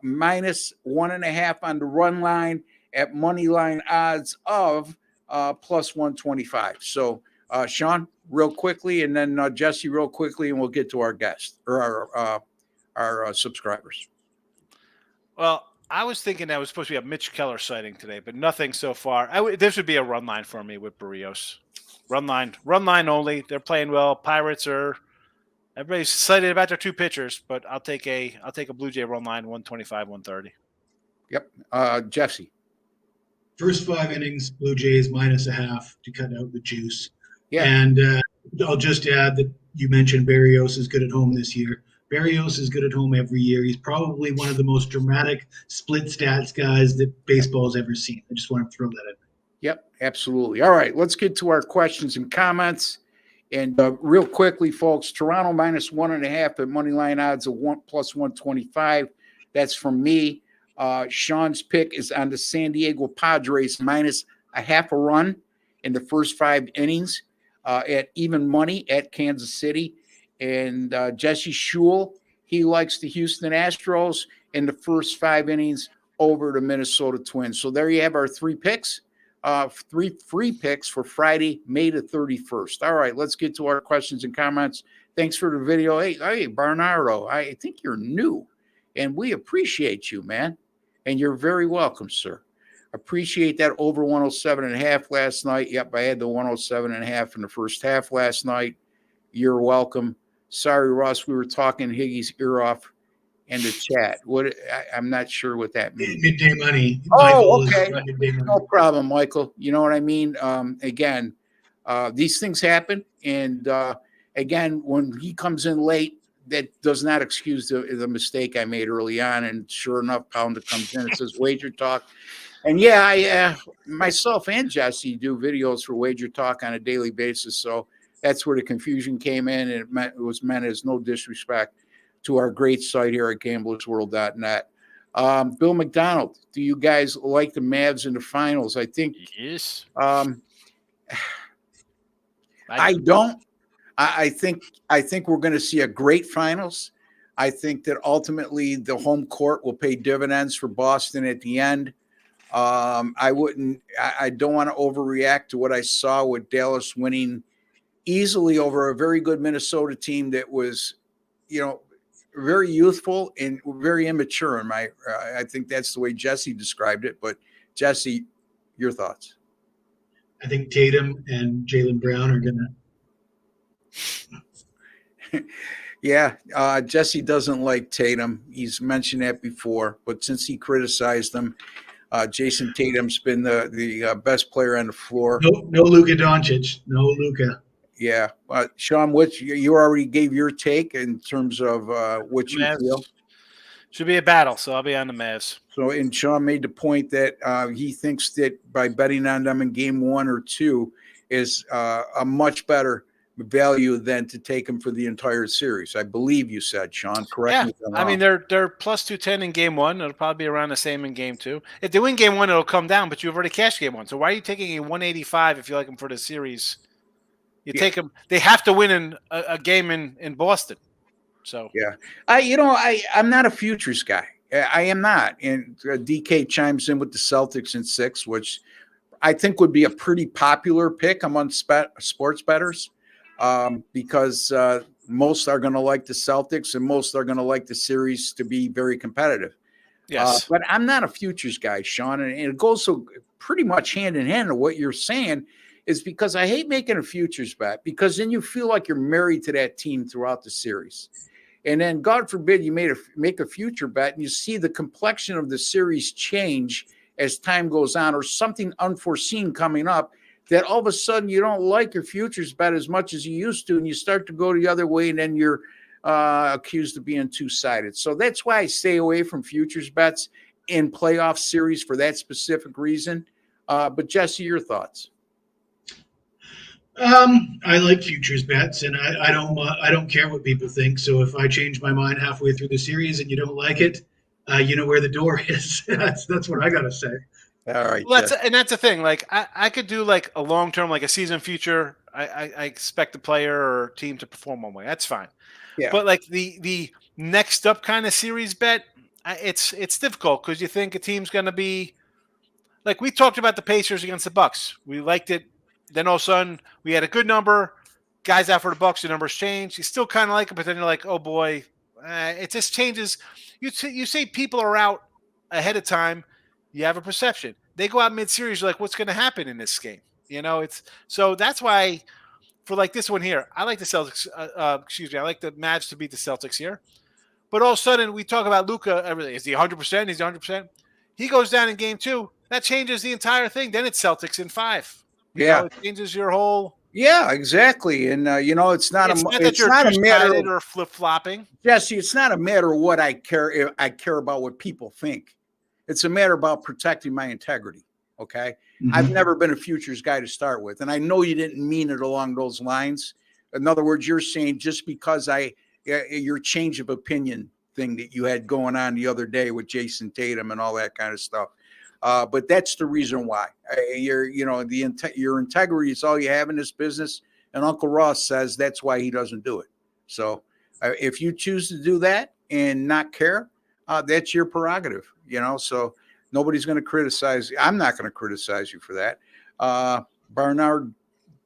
minus 1.5 on the run line at money line odds of plus 125. So, Sean, real quickly, and then Jesse real quickly, and we'll get to our guests or our subscribers. Well, I was thinking that was supposed to be a Mitch Keller sighting today, but nothing so far. This would be a run line for me with Berrios. Run line only. They're playing well. Pirates everybody's excited about their 2 pitchers, but I'll take a Blue Jay run line 125, 130. Yep. Jesse. First 5 innings, Blue Jays minus 0.5 to cut out the juice. Yeah. And I'll just add that you mentioned Berrios is good at home this year. Berrios is good at home every year. He's probably one of the most dramatic split stats guys that baseball's ever seen. I just want to throw that in. Yep, absolutely. All right, let's get to our questions and comments. And real quickly, folks, Toronto minus 1.5 at money line odds of plus 125. That's from me. Sean's pick is on the San Diego Padres minus 0.5 run in the first 5 innings at even money at Kansas City. And JesseSchule, he likes the Houston Astros in the first 5 innings over the Minnesota Twins. So there you have our 3 picks, 3 free picks for Friday, May the 31st. All right, let's get to our questions and comments. Thanks for the video. Hey, Bernardo, I think you're new, and we appreciate you, man. And you're very welcome, sir. Appreciate that over 107.5 last night. Yep, I had the 107.5 in the first half last night. You're welcome. Sorry, Ross, we were talking Higgy's ear off in the chat. I'm not sure what that means. Midday money. Oh, okay. Midday money. No problem, Michael. You know what I mean? Again, these things happen. And again, when he comes in late, that does not excuse the mistake I made early on. And sure enough, Pounder comes in and says, Wager Talk. And yeah, I myself and Jesse do videos for Wager Talk on a daily basis. So that's where the confusion came in. And it was meant as no disrespect to our great site here at gamblersworld.net. Bill McDonald, do you guys like the Mavs in the finals? I think yes. I don't. I think we're going to see a great finals. I think that ultimately the home court will pay dividends for Boston at the end. I don't want to overreact to what I saw with Dallas winning easily over a very good Minnesota team that was, very youthful and very immature. I think that's the way Jesse described it. But Jesse, your thoughts? I think Tatum and Jaylen Brown are going to. Yeah, Jesse doesn't like Tatum. He's mentioned that before, but since he criticized him, Jason Tatum's been the best player on the floor. No Luka Doncic. No Luka. Yeah. Sean, you already gave your take in terms of what you feel? Should be a battle, so I'll be on the Mavs. So, and Sean made the point that he thinks that by betting on them in game 1 or 2 is a much better value than to take them for the entire series. I believe you said, Sean, correct me if I'm wrong. I mean, they're plus 210 in game 1. It'll probably be around the same in game 2. If they win game 1, it'll come down, but you've already cashed game 1. So why are you taking a 185 if you like them for the series? You take them. They have to win in a game in Boston. So yeah, I'm not a futures guy. I am not. And DK chimes in with the Celtics in 6, which I think would be a pretty popular pick among sports bettors because most are going to like the Celtics and most are going to like the series to be very competitive. Yes, but I'm not a futures guy, Sean, and it goes so pretty much hand in hand to what you're saying. Is because I hate making a futures bet because then you feel like you're married to that team throughout the series. And then God forbid you make a future bet and you see the complexion of the series change as time goes on or something unforeseen coming up that all of a sudden you don't like your futures bet as much as you used to and you start to go the other way and then you're accused of being two-sided. So that's why I stay away from futures bets in playoff series for that specific reason. But Jesse, your thoughts? I like futures bets, and I don't care what people think. So if I change my mind halfway through the series and you don't like it, you know where the door is. That's what I gotta say. All right. Well, that's the thing. Like I could do like a long term, like a season future. I expect the player or team to perform one way. That's fine. Yeah. But like the next up kind of series bet, it's difficult because you think a team's going to be like we talked about the Pacers against the Bucks. We liked it. Then all of a sudden we had a good number. Guys out for the Bucks, the numbers change. You still kind of like it, but then you're like, oh boy, it just changes. You say people are out ahead of time. You have a perception. They go out mid-series. You're like, what's going to happen in this game? So that's why for like this one here, I like the Celtics. I like the Mavs to beat the Celtics here. But all of a sudden we talk about Luka. Is he 100%? Is he 100%? He goes down in game 2. That changes the entire thing. Then it's Celtics in 5. It changes your whole. Yeah, exactly. And it's not a matter or flip-flopping. Jesse, it's not a matter of what I care. I care about what people think. It's a matter about protecting my integrity. Okay. Mm-hmm. I've never been a futures guy to start with. And I know you didn't mean it along those lines. In other words, you're saying just because your change of opinion thing that you had going on the other day with Jason Tatum and all that kind of stuff. But that's the reason why your integrity is all you have in this business. And Uncle Ross says that's why he doesn't do it. So if you choose to do that and not care, that's your prerogative, so nobody's going to criticize. I'm not going to criticize you for that. Barnard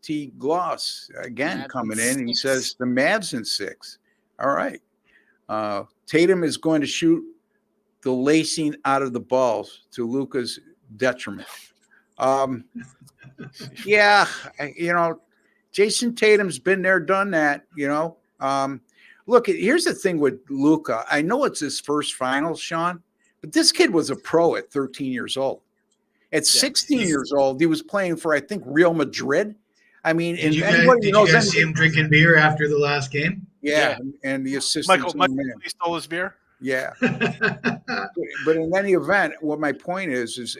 T. Gloss, again, Mavs coming in in, and he 6. says the Mavs in 6. All right. Tatum is going to shoot the lacing out of the balls to Luka's detriment. Yeah, Jason Tatum's been there, done that, Look, here's the thing with Luka. I know it's his first finals, Sean, but this kid was a pro at 13 years old. At 16 years old, he was playing for, I think, Real Madrid. I mean, did you guys see him drinking beer after the last game? Yeah, and the assistant. Michael stole his beer. Yeah, but in any event, what my point is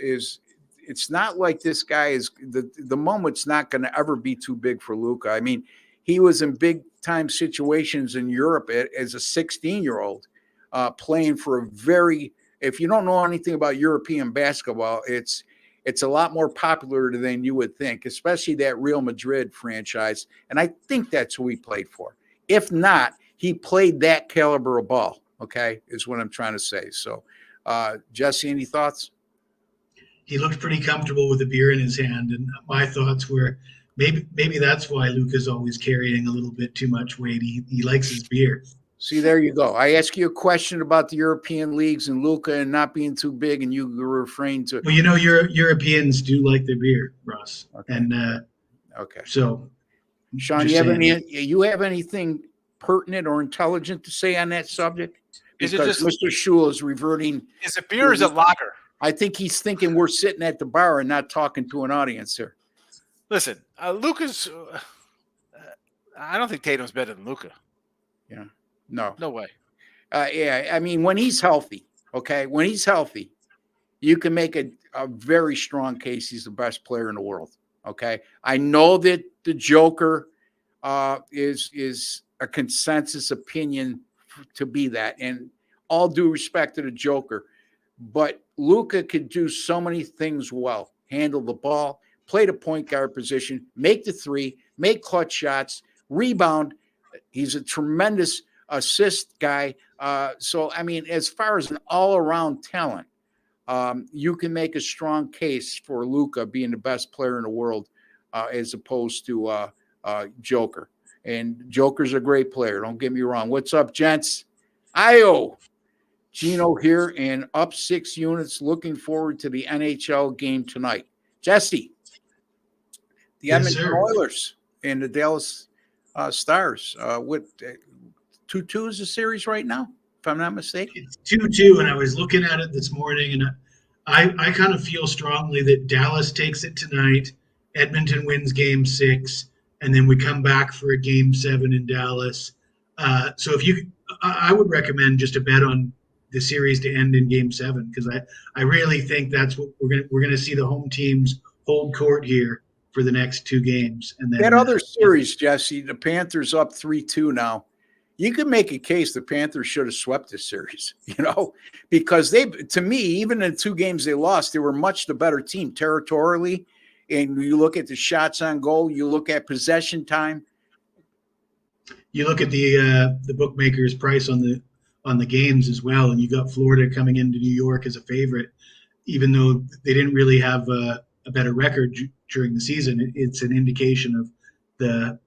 it's not like this guy is the moment's not going to ever be too big for Luka. I mean, he was in big time situations in Europe as a 16-year-old, playing for a very. If you don't know anything about European basketball, it's a lot more popular than you would think, especially that Real Madrid franchise. And I think that's who he played for. If not, he played that caliber of ball. Okay, is what I'm trying to say. So, Jesse, any thoughts? He looked pretty comfortable with the beer in his hand, and my thoughts were maybe that's why Luka's always carrying a little bit too much weight. He likes his beer. See, there you go. I ask you a question about the European leagues and Luka and not being too big, and you refrain to. Well, Europeans do like their beer, Ross. Okay. And okay. So, Sean, you have anything pertinent or intelligent to say on that subject? Because Mr. Schule is reverting. Is it beer or is it lager? I think he's thinking we're sitting at the bar and not talking to an audience here. Listen, Luka's. I don't think Tatum's better than Luka. Yeah. No way. Yeah, I mean, when he's healthy, you can make a very strong case he's the best player in the world. Okay, I know that the Joker is a consensus opinion to be that, and all due respect to the Joker, but Luka could do so many things well: handle the ball, play the point guard position, make the three, make clutch shots, rebound. He's a tremendous assist guy. So, I mean, as far as an all-around talent, you can make a strong case for Luka being the best player in the world as opposed to Joker. And Joker's a great player. Don't get me wrong. What's up, gents? Gino here and up 6 units. Looking forward to the NHL game tonight. Jesse, the Edmonton Oilers and the Dallas Stars. 2-2 is the series right now, if I'm not mistaken. It's 2-2, and I was looking at it this morning, and I kind of feel strongly that Dallas takes it tonight, Edmonton wins Game 6, and then we come back for a Game 7 in Dallas. So I would recommend just a bet on the series to end in Game 7, because I really think that's what we're gonna see the home teams hold court here for the next 2 games. And then that other series, Jesse, the Panthers up 3-2 now. You could make a case the Panthers should have swept this series, because to me, even in 2 games they lost, they were much the better team territorially. And you look at the shots on goal, you look at possession time. You look at the bookmakers' price on the games as well, and you got Florida coming into New York as a favorite, even though they didn't really have a better record during the season. It's an indication of the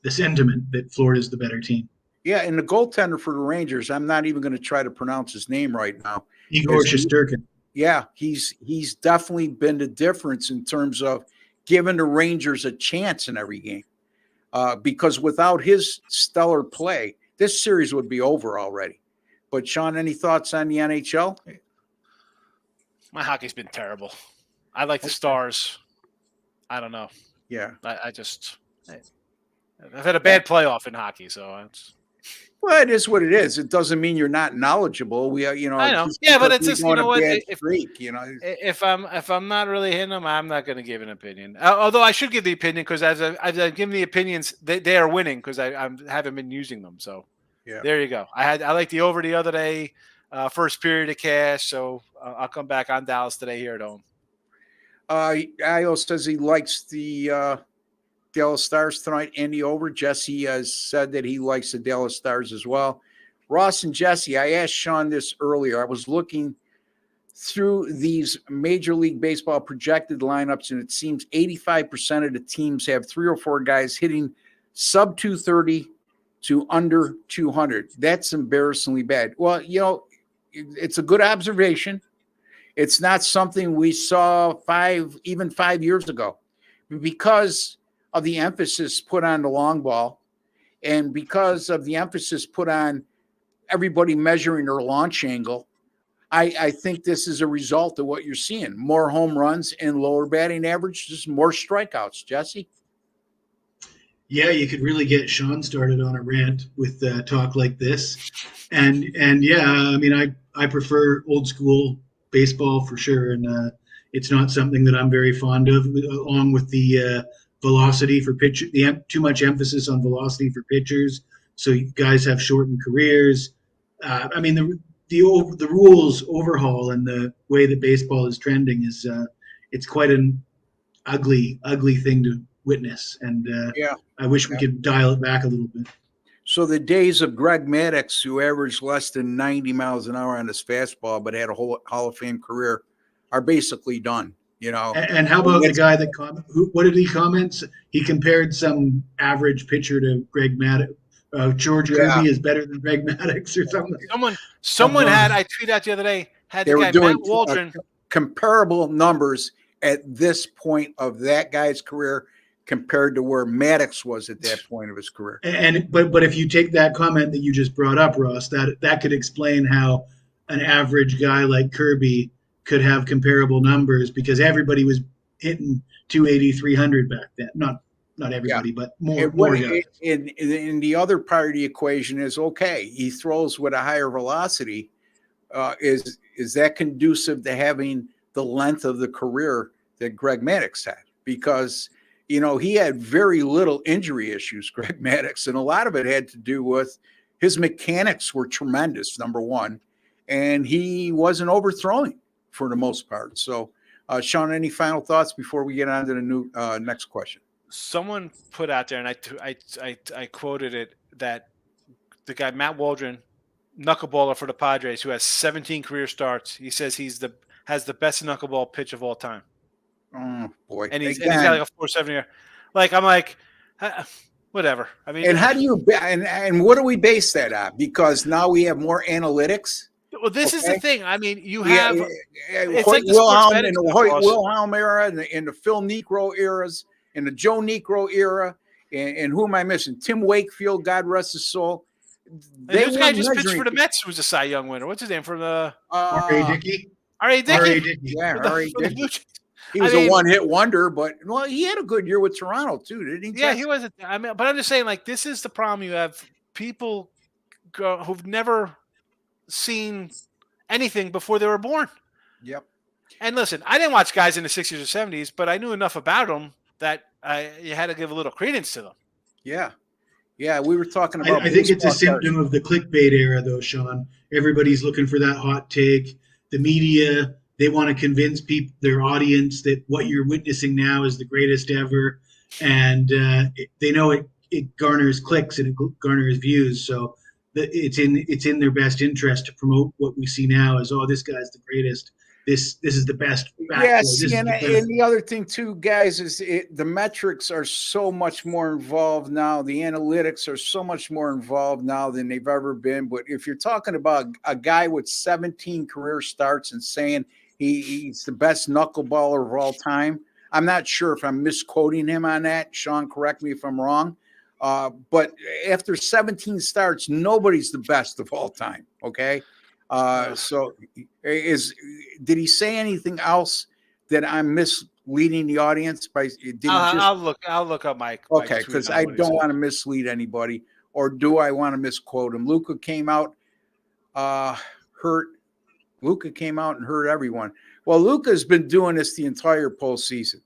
sentiment that Florida is the better team. Yeah, and the goaltender for the Rangers, I'm not even going to try to pronounce his name right now. Igor Shesterkin. Yeah, he's definitely been the difference in terms of giving the Rangers a chance in every game. Because without his stellar play, this series would be over already. But Sean, any thoughts on the NHL? My hockey's been terrible. I like the Stars. I don't know. Yeah, I've had a bad playoff in hockey, so it's. Well, it is what it is. It doesn't mean you're not knowledgeable. I know. Yeah, but it's just if I'm not really hitting them, I'm not going to give an opinion. Although I should give the opinion because as I've given the opinions, they are winning because I haven't been using them. So yeah, there you go. I like the over the other day, first period of cash. So I'll come back on Dallas today here at home. Io says he likes the Dallas Stars tonight and the over. Jesse has said that he likes the Dallas Stars as well. Ross and Jesse, I asked Sean this earlier. I was looking through these Major League Baseball projected lineups, and it seems 85% of the teams have 3 or 4 guys hitting sub 230 to under 200. That's embarrassingly bad. Well, it's a good observation. It's not something we saw 5 years ago, because of the emphasis put on the long ball, and because of the emphasis put on everybody measuring their launch angle. I think this is a result of what you're seeing: more home runs and lower batting average, just more strikeouts. Jesse? Yeah, you could really get Sean started on a rant with talk like this. And yeah, I mean, I prefer old school baseball for sure. And it's not something that I'm very fond of, along with the velocity for pitch, too much emphasis on velocity for pitchers. So guys have shortened careers. I mean, the rules overhaul and the way that baseball is trending is it's quite an ugly thing to witness. And I wish we could dial it back a little bit. So the days of Greg Maddux, who averaged less than 90 miles an hour on his fastball but had a whole Hall of Fame career, are basically done. And how about the guy that what did he comment? He compared some average pitcher to Greg Maddux. George Kirby is better than Greg Maddux or something. Someone had, I tweeted out the other day, had they the were guy doing Matt Waldron comparable numbers at this point of that guy's career compared to where Maddux was at that point of his career. But if you take that comment that you just brought up, Ross, that could explain how an average guy like Kirby could have comparable numbers, because everybody was hitting 280, 300 back then. Not everybody, but more guys. And the other part of the equation is, okay, he throws with a higher velocity. Is that conducive to having the length of the career that Greg Maddux had? Because, he had very little injury issues, Greg Maddux, and a lot of it had to do with his mechanics were tremendous, number one, and he wasn't overthrowing for the most part. So, Sean, any final thoughts before we get on to the next question? Someone put out there, and I quoted it, that the guy Matt Waldron, knuckleballer for the Padres, who has 17 career starts, he says has the best knuckleball pitch of all time. Oh boy! And he's got like a 470. Like, I'm like, whatever. I mean, and how do you and what do we base that on? Because now we have more analytics. Well, this is the thing. I mean, you have it's like Wilhelm in the Hoyt Wilhelm era, and the Phil Niekro eras, and the Joe Niekro era, and who am I missing? Tim Wakefield, God rest his soul. This guy just pitched for the Mets, who's a Cy Young winner. What's his name for the R.A. Dickey? R.A. Dickey. Yeah, R.A. Dickey. He was a one-hit wonder, but he had a good year with Toronto too, didn't he? Yeah, he was. I mean, but I'm just saying, like, this is the problem. You have people who've never seen anything before they were born. Yep. And listen, I didn't watch guys in the 60s or 70s, but I knew enough about them that you had to give a little credence to them. Yeah. Yeah, we were talking about. I think it's a symptom of the clickbait era, though, Sean. Everybody's looking for that hot take. The media, they want to convince their audience that what you're witnessing now is the greatest ever, and they know it garners clicks and it garners views. So it's in their best interest to promote what we see now as, oh, this guy's the greatest. This is the best. Yes, and the other thing too, guys, is the metrics are so much more involved now. The analytics are so much more involved now than they've ever been. But if you're talking about a guy with 17 career starts and saying he's the best knuckleballer of all time, I'm not sure if I'm misquoting him on that. Sean, correct me if I'm wrong. But after 17 starts, nobody's the best of all time. Okay. So did he say anything else that I'm misleading the audience by? I'll look up Mike. Okay, because I don't want to mislead anybody, or do I want to misquote him? Luka came out hurt. Luka came out and hurt everyone. Well, Luka's been doing this the entire postseason.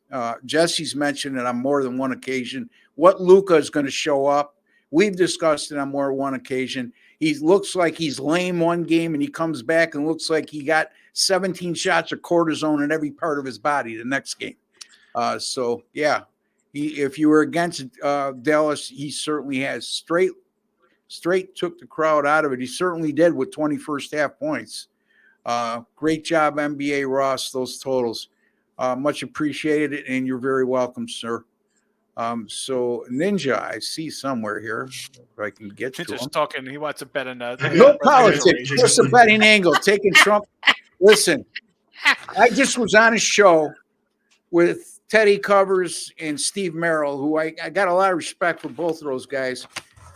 Jesse's mentioned it on more than one occasion. What Luka is going to show up, we've discussed it on more than one occasion. He looks like he's lame one game, and he comes back and looks like he got 17 shots of cortisone in every part of his body the next game. So, yeah, if you were against Dallas, he certainly has straight straight took the crowd out of it. He certainly did with 20 first half points. Great job, NBA Ross, those totals. Much appreciated, and you're very welcome, sir. So Ninja, I see somewhere here, if I can get to Ninja's him. talking. He wants a bet on No politics, just a betting angle. Taking Trump. Listen, I just was on a show with Teddy Covers and Steve Merrill, who I got a lot of respect for both of those guys.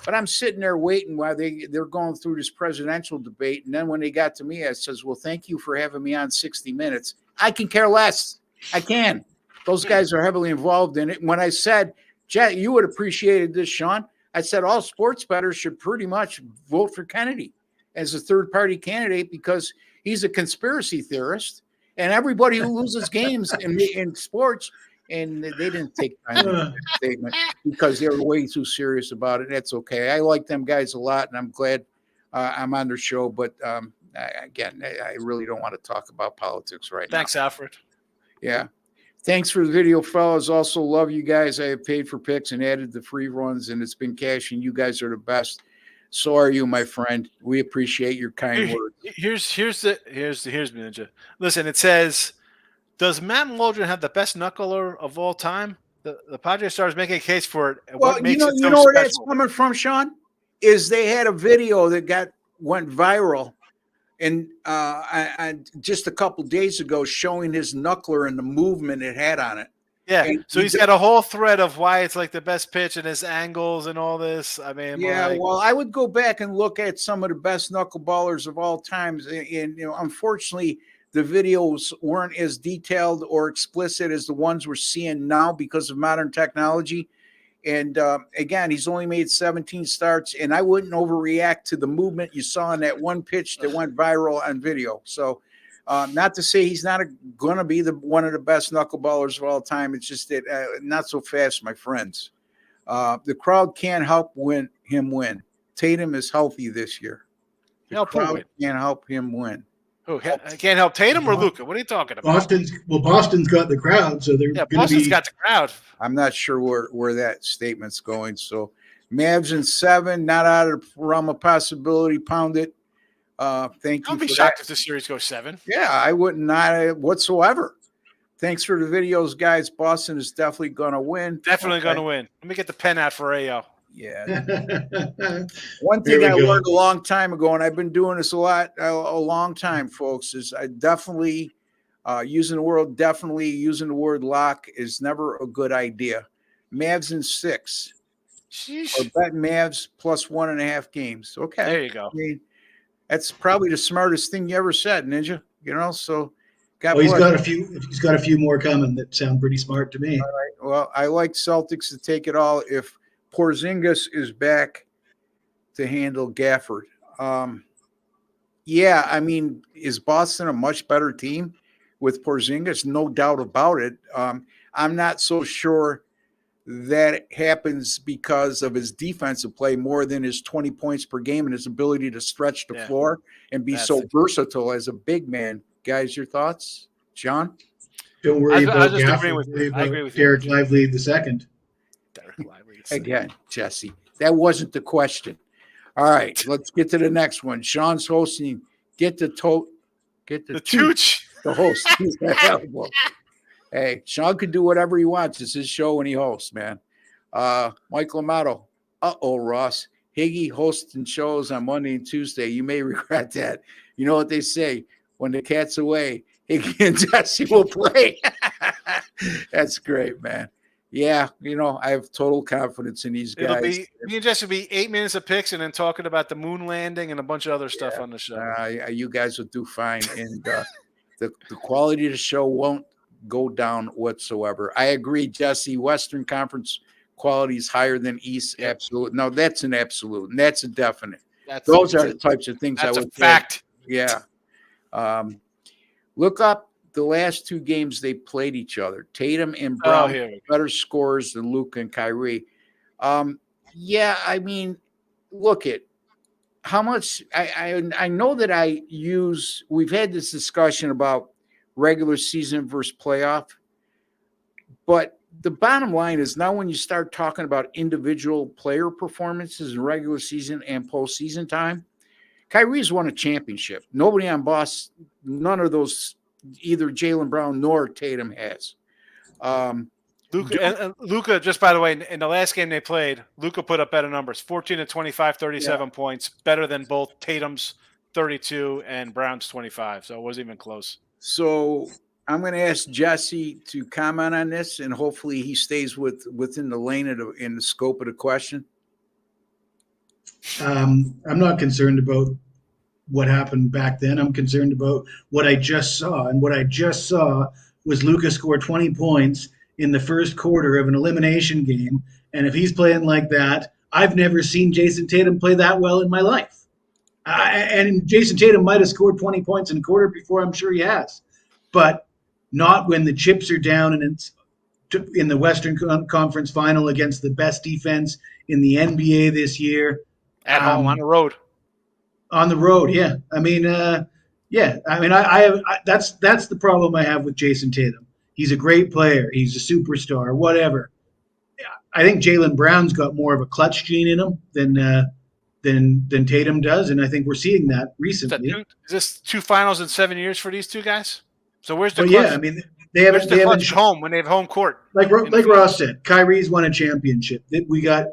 But I'm sitting there waiting while they're going through this presidential debate. And then when they got to me, I says, well, thank you for having me on 60 Minutes. I can care less. I can. Those guys are heavily involved in it. When I said, Jet, you would appreciate this, Sean. I said all sports bettors should pretty much vote for Kennedy as a third-party candidate because he's a conspiracy theorist. And everybody who loses games in sports, and they didn't take time to make that statement because they were way too serious about it. That's okay. I like them guys a lot, and I'm glad I'm on their show. But again, I really don't want to talk about politics right now. Thanks, Alfred. Yeah. Thanks for the video, fellas. Also love you guys. I have paid for picks and added the free runs, and it's been cashing. You guys are the best. So are you, my friend. We appreciate your kind words. Here's Ninja. Listen, it says, does Matt Waldron have the best knuckler of all time? The Padres stars making a case for it. Well, what makes you it so know where special? that's coming from, Sean? Is they had a video that went viral, and just a couple days ago, showing his knuckler and the movement it had on it. Yeah, and so he's got a whole thread of why it's like the best pitch and his angles and all this. I mean, yeah, well, I would go back and look at some of the best knuckleballers of all times, and unfortunately, the videos weren't as detailed or explicit as the ones we're seeing now because of modern technology. And again, he's only made 17 starts, and I wouldn't overreact to the movement you saw in that one pitch that went viral on video. So, not to say he's not going to be one of the best knuckleballers of all time. It's just that not so fast, my friends. The crowd can't help him win. Tatum is healthy this year. The crowd can't help him win. Who can't help Tatum or Luka? What are you talking about? Boston's got the crowd, so they're Boston's got the crowd. I'm not sure where that statement's going. So, Mavs in 7, not out of the realm of possibility. Pound it. Thank you. I'll be shocked if the series goes 7. Yeah, I wouldn't not whatsoever. Thanks for the videos, guys. Boston is definitely going to win. Definitely going to win. Let me get the pen out for AO. Yeah. One thing I learned a long time ago, and I've been doing this a long time, folks, is I definitely using the word lock is never a good idea. Mavs in 6. Sheesh. Or bet Mavs plus 1.5 games. Okay. There you go. I mean, that's probably the smartest thing you ever said, Ninja. So he's got a few more coming that sound pretty smart to me. All right. Well, I like Celtics to take it all if Porzingis is back to handle Gafford. Yeah, I mean, is Boston a much better team with Porzingis? No doubt about it. I'm not so sure that happens because of his defensive play more than his 20 points per game and his ability to stretch the floor and be so versatile as a big man. Guys, your thoughts? John? Don't worry about Gafford. I agree with Derek Lively the second. Derek Lively. Again, Jesse, that wasn't the question. All right, let's get to the next one. Sean's hosting. Get the tooch. The host. He's available. Hey, Sean could do whatever he wants. It's his show when he hosts, man. Mike Lamato. Ross. Higgy hosting shows on Monday and Tuesday. You may regret that. You know what they say. When the cat's away, Higgy and Jesse will play. That's great, man. Yeah, I have total confidence in these guys. Me and Jesse will be 8 minutes of picks and then talking about the moon landing and a bunch of other stuff on the show. You guys will do fine. And the quality of the show won't go down whatsoever. I agree, Jesse. Western Conference quality is higher than East. Yep. Absolute. No, that's an absolute. And that's a definite. Those are the types of things I would say. Fact. Yeah. Look up the last 2 games they played each other. Tatum and Brown better scores than Luka and Kyrie. Yeah, I mean, look at how much I know that we've had this discussion about regular season versus playoff, but the bottom line is now when you start talking about individual player performances in regular season and postseason time, Kyrie's won a championship. Nobody on Boston, none of those, either Jaylen Brown nor Tatum has. Luka, just by the way, in the last game they played, Luka put up better numbers, 14 to 25, 37 points, better than both Tatum's 32 and Brown's 25. So it wasn't even close. So I'm going to ask Jesse to comment on this, and hopefully he stays within the lane in the scope of the question. I'm not concerned about what happened back then. I'm concerned about what I just saw. And what I just saw was Luka score 20 points in the first quarter of an elimination game. And if he's playing like that, I've never seen Jason Tatum play that well in my life. And Jason Tatum might have scored 20 points in a quarter before, I'm sure he has. But not when the chips are down and it's in the Western Conference Final against the best defense in the NBA this year. At home, on the road. On the road, yeah. I mean, yeah. I mean, that's the problem I have with Jason Tatum. He's a great player. He's a superstar, whatever. I think Jaylen Brown's got more of a clutch gene in him than Tatum does, and I think we're seeing that recently. Is this 2 finals in 7 years for these two guys? So where's the clutch? Yeah, I mean, they haven't home when they have home court. Like Ross said, Kyrie's won a championship. We got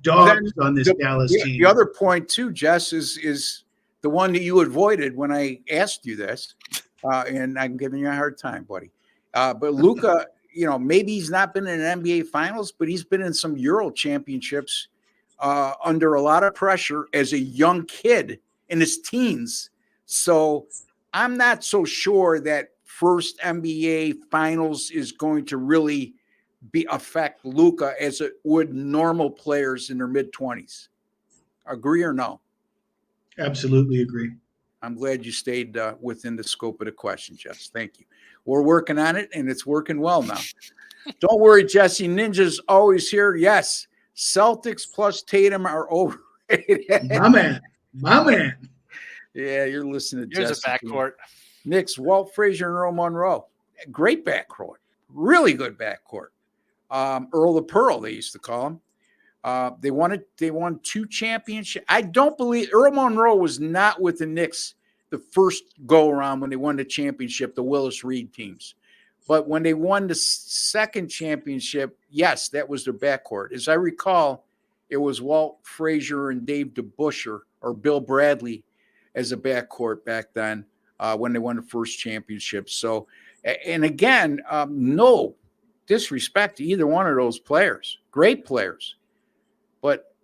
dogs on this Dallas team. The other point too, Jess, is the one that you avoided when I asked you this, and I'm giving you a hard time, buddy. But Luka, maybe he's not been in an NBA Finals, but he's been in some Euro championships under a lot of pressure as a young kid in his teens. So I'm not so sure that first NBA Finals is going to really affect Luka as it would normal players in their mid-20s. Agree or no? Absolutely agree. I'm glad you stayed within the scope of the question, Jess. Thank you. We're working on it, and it's working well now. Don't worry, Jesse. Ninja's always here. Yes, Celtics plus Tatum are overrated. My man. Yeah, you're listening to Here's Jesse. a backcourt. Knicks, Walt Frazier and Earl Monroe. Great backcourt. Really good backcourt. Earl the Pearl, they used to call him. They won 2 championships. I don't believe Earl Monroe was not with the Knicks the first go around when they won the championship, the Willis Reed teams. But when they won the second championship, yes, that was their backcourt. As I recall, it was Walt Frazier and Dave DeBusschere or Bill Bradley as a backcourt back then when they won the first championship. So, and again, no disrespect to either one of those players. Great players. But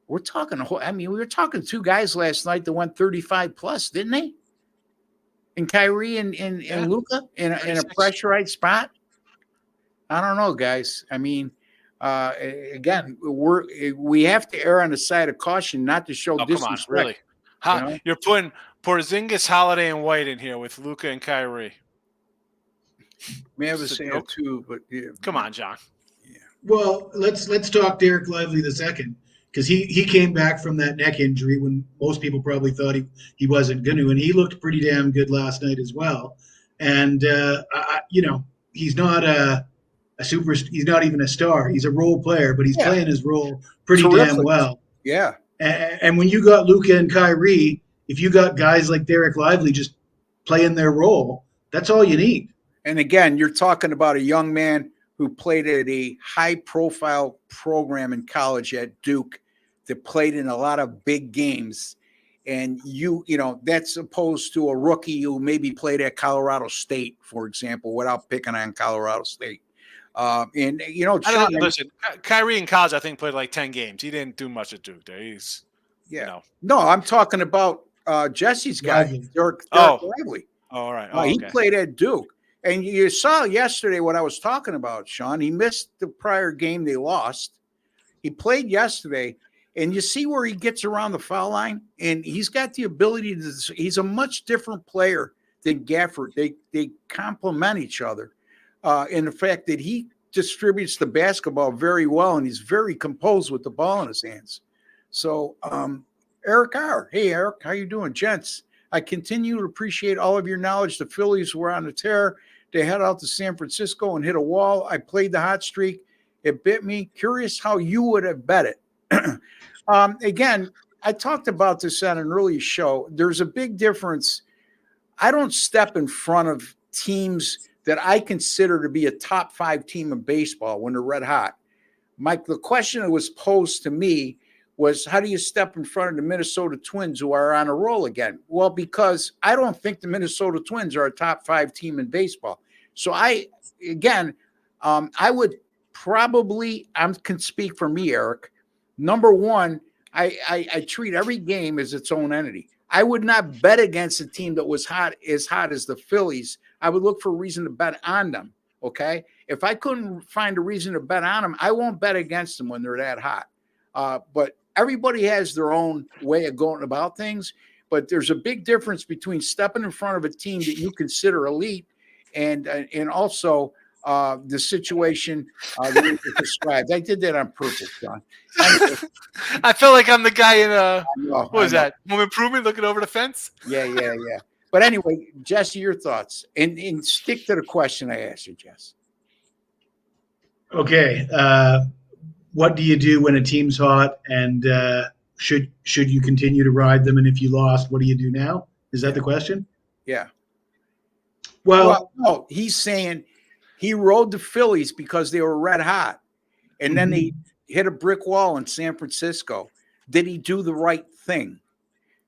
we were talking 2 guys last night that went 35 plus, didn't they? And Kyrie and Luka in a pressurized spot. I don't know, guys. I mean, again, we have to err on the side of caution, not to show disrespect. Come on, really? You're putting Porzingis, Holiday, and White in here with Luka and Kyrie. May have a say or two, but yeah. Come on, John. Yeah. Well, let's talk Derek Lively II, because he came back from that neck injury when most people probably thought he wasn't going to, and he looked pretty damn good last night as well. And he's not a super. He's not even a star. He's a role player, but he's playing his role pretty damn well. Yeah. And when you got Luka and Kyrie, if you got guys like Derek Lively just playing their role, that's all you need. And again, you're talking about a young man who played at a high-profile program in college at Duke that played in a lot of big games. And that's opposed to a rookie who maybe played at Colorado State, for example, without picking on Colorado State. Sean, listen, Kyrie in college, I think, played like 10 games. He didn't do much at Duke there. No, I'm talking about Jesse's guy, Derek Lively. Oh, all right. He played at Duke. And you saw yesterday what I was talking about, Sean. He missed the prior game they lost. He played yesterday, and you see where he gets around the foul line, and he's got the ability to – he's a much different player than Gafford. They complement each other in the fact that he distributes the basketball very well, and he's very composed with the ball in his hands. So, Eric R. Hey, Eric, how you doing, gents? I continue to appreciate all of your knowledge. The Phillies were on the tear. They head out to San Francisco and hit a wall. I played the hot streak. It bit me. Curious how you would have bet it. Again, I talked about this on an earlier show. There's a big difference. I don't step in front of teams that I consider to be a top 5 team in baseball when they're red hot. Mike, the question that was posed to me was, how do you step in front of the Minnesota Twins who are on a roll again? Well, because I don't think the Minnesota Twins are a top 5 team in baseball. So I would probably, I can speak for me, Eric. Number one, I treat every game as its own entity. I would not bet against a team that was hot as the Phillies. I would look for a reason to bet on them. Okay. If I couldn't find a reason to bet on them, I won't bet against them when they're that hot. But everybody has their own way of going about things. But there's a big difference between stepping in front of a team that you consider elite and also the situation that you described. I did that on purpose, John. I feel like I'm the guy in what was know. that? Home Improvement looking over the fence? Yeah. But anyway, Jesse, your thoughts. And stick to the question I asked you, Jess. Okay. What do you do when a team's hot, and should you continue to ride them? And if you lost, what do you do now? Is that the question? Yeah. Well, no, he's saying he rode the Phillies because they were red hot, and then they hit a brick wall in San Francisco. Did he do the right thing?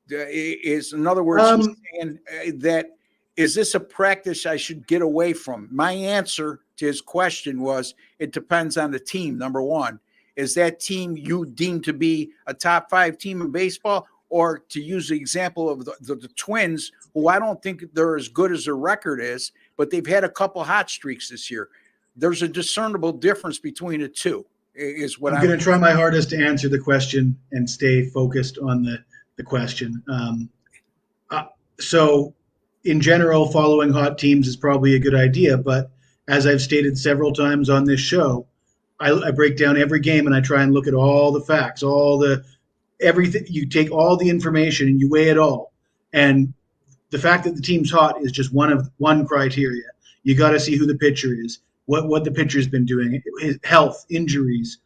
In other words, he's saying that, is this a practice I should get away from? My answer to his question was, it depends on the team. Number one, is that team you deem to be a top 5 team in baseball? Or, to use the example of the Twins, who I don't think they're as good as their record is, but they've had a couple hot streaks this year. There's a discernible difference between the two, is what I'm going to try my hardest to answer the question and stay focused on the question. So in general, following hot teams is probably a good idea, but as I've stated several times on this show, I break down every game and I try and look at all the facts, everything. You take all the information and you weigh it all. And the fact that the team's hot is just one criteria. You got to see who the pitcher is, what the pitcher's been doing, his health, injuries,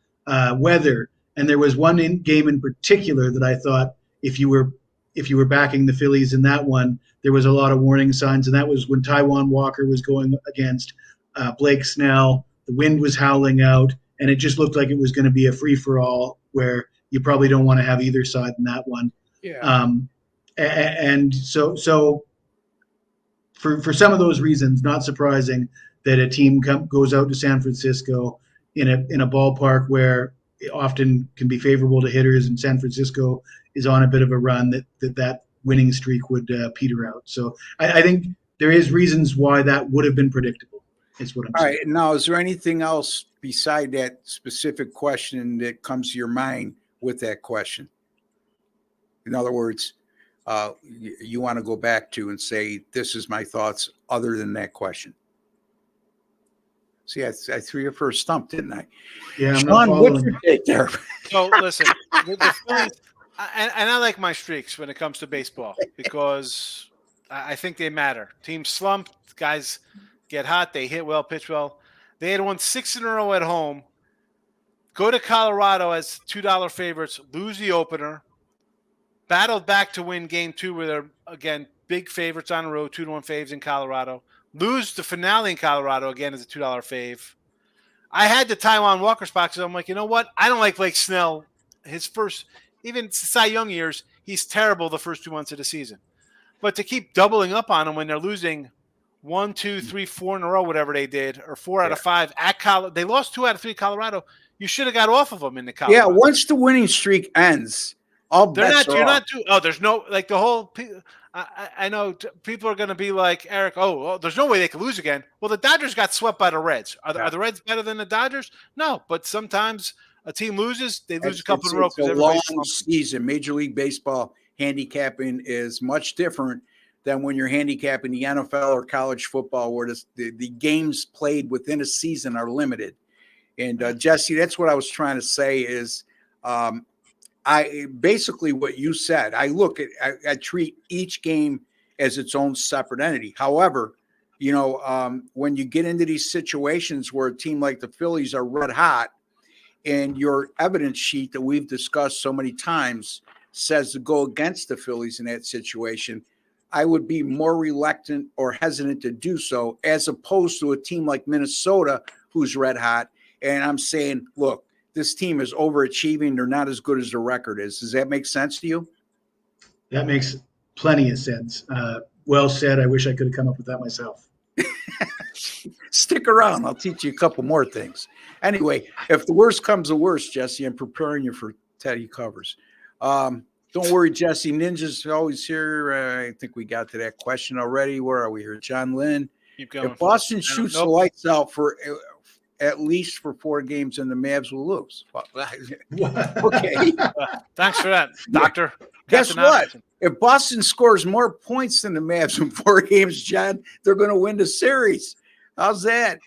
weather. And there was one game in particular that I thought, if you were backing the Phillies in that one, there was a lot of warning signs, and that was when Taijuan Walker was going against Blake Snell. The wind was howling out, and it just looked like it was going to be a free-for-all where you probably don't want to have either side in that one. Yeah. And so for some of those reasons, not surprising that a team goes out to San Francisco in a ballpark where it often can be favorable to hitters, and San Francisco is on a bit of a run that winning streak would peter out. So I think there is reasons why that would have been predictable. Is what I'm saying. All right. Now, is there anything else beside that specific question that comes to your mind with that question? In other words, you want to go back to and say, this is my thoughts other than that question. See, I threw you for a stump, didn't I? Yeah, I'm Sean, what's your take there? So listen, the Phillies, and I like my streaks when it comes to baseball because I think they matter. Teams slump, guys get hot, they hit well, pitch well. They had won 6 in a row at home. Go to Colorado as $2 favorites, lose the opener, battled back to win game 2 where they're, again, big favorites on the road, 2-1 faves in Colorado. Lose the finale in Colorado again as a $2 fave. I had the Taijuan Walker spot because I'm like, you know what? I don't like Blake Snell. His first, even Cy Young years, he's terrible the first 2 months of the season. But to keep doubling up on him when they're losing 1, 2, 3, 4 in a row, whatever they did, or 4 out of 5 at Colorado. They lost 2 out of 3 at Colorado. You should have got off of them in the Colorado. Yeah, once the winning streak ends, all bets are you're off. not too. Oh, there's no like the whole. I know people are going to be like, Eric, oh, there's no way they could lose again. Well, the Dodgers got swept by the Reds. Are the Reds better than the Dodgers? No, but sometimes a team loses, they lose a couple in a row. It's a long season. Major League Baseball handicapping is much different than when you're handicapping the NFL or college football, where the games played within a season are limited. And Jesse, that's what I was trying to say is I basically what you said. I treat each game as its own separate entity. However, when you get into these situations where a team like the Phillies are red hot, and your evidence sheet that we've discussed so many times says to go against the Phillies in that situation, I would be more reluctant or hesitant to do so, as opposed to a team like Minnesota who's red hot. And I'm saying, look, this team is overachieving. They're not as good as the record is. Does that make sense to you? That makes plenty of sense. Well said. I wish I could have come up with that myself. Stick around. I'll teach you a couple more things. Anyway, if the worst comes to worst, Jesse, I'm preparing you for Teddy covers. Don't worry, Jesse. Ninja's always here. I think we got to that question already. Where are we here? John Lynn. Keep going. If Boston shoots the lights out for at least for 4 games, and the Mavs will lose. Okay. Thanks for that, Doctor. Guess what? If Boston scores more points than the Mavs in 4 games, John, they're going to win the series. How's that?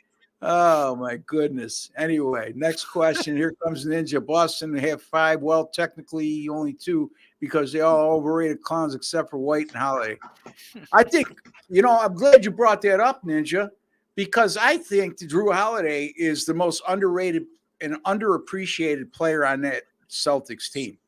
Oh, my goodness. Anyway, next question. Here comes Ninja. Boston have 5. Well, technically only 2 because they all overrated clowns except for White and Holiday. I think, I'm glad you brought that up, Ninja, because I think Drew Holiday is the most underrated and underappreciated player on that Celtics team.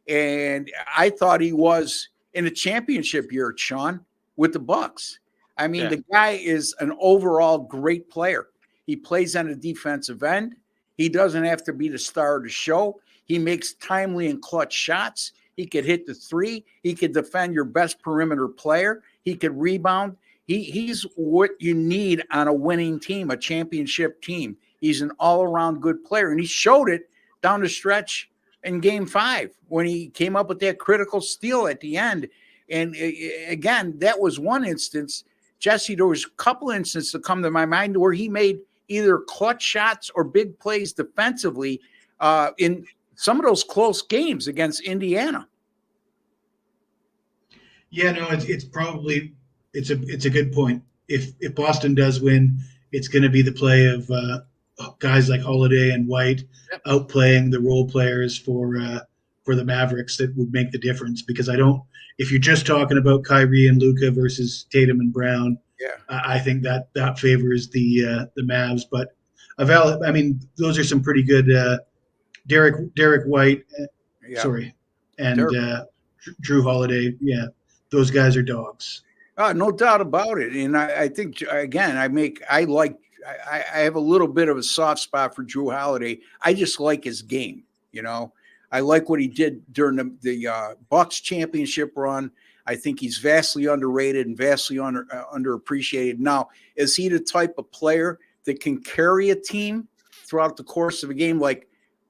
And I thought he was in a championship year, Sean, with the Bucks. I mean, The guy is an overall great player. He plays on the defensive end. He doesn't have to be the star of the show. He makes timely and clutch shots. He could hit the 3. He could defend your best perimeter player. He could rebound. He's what you need on a winning team, a championship team. He's an all-around good player, and he showed it down the stretch in Game 5 when he came up with that critical steal at the end. And again, that was one instance. Jesse, there was a couple instances that come to my mind where he made either clutch shots or big plays defensively in some of those close games against Indiana. Yeah, no, it's probably it's a good point. If Boston does win, it's going to be the play of guys like Holiday and White outplaying the role players for the Mavericks that would make the difference. Because if you're just talking about Kyrie and Luka versus Tatum and Brown, I think that favors the Mavs. But those are some pretty good Derek White, and Drew Holiday. Yeah, those guys are dogs. No doubt about it. And I think, again, I have a little bit of a soft spot for Drew Holiday. I just like his game. I like what he did during the Bucks championship run. I think he's vastly underrated and vastly underappreciated. Now, is he the type of player that can carry a team throughout the course of a game like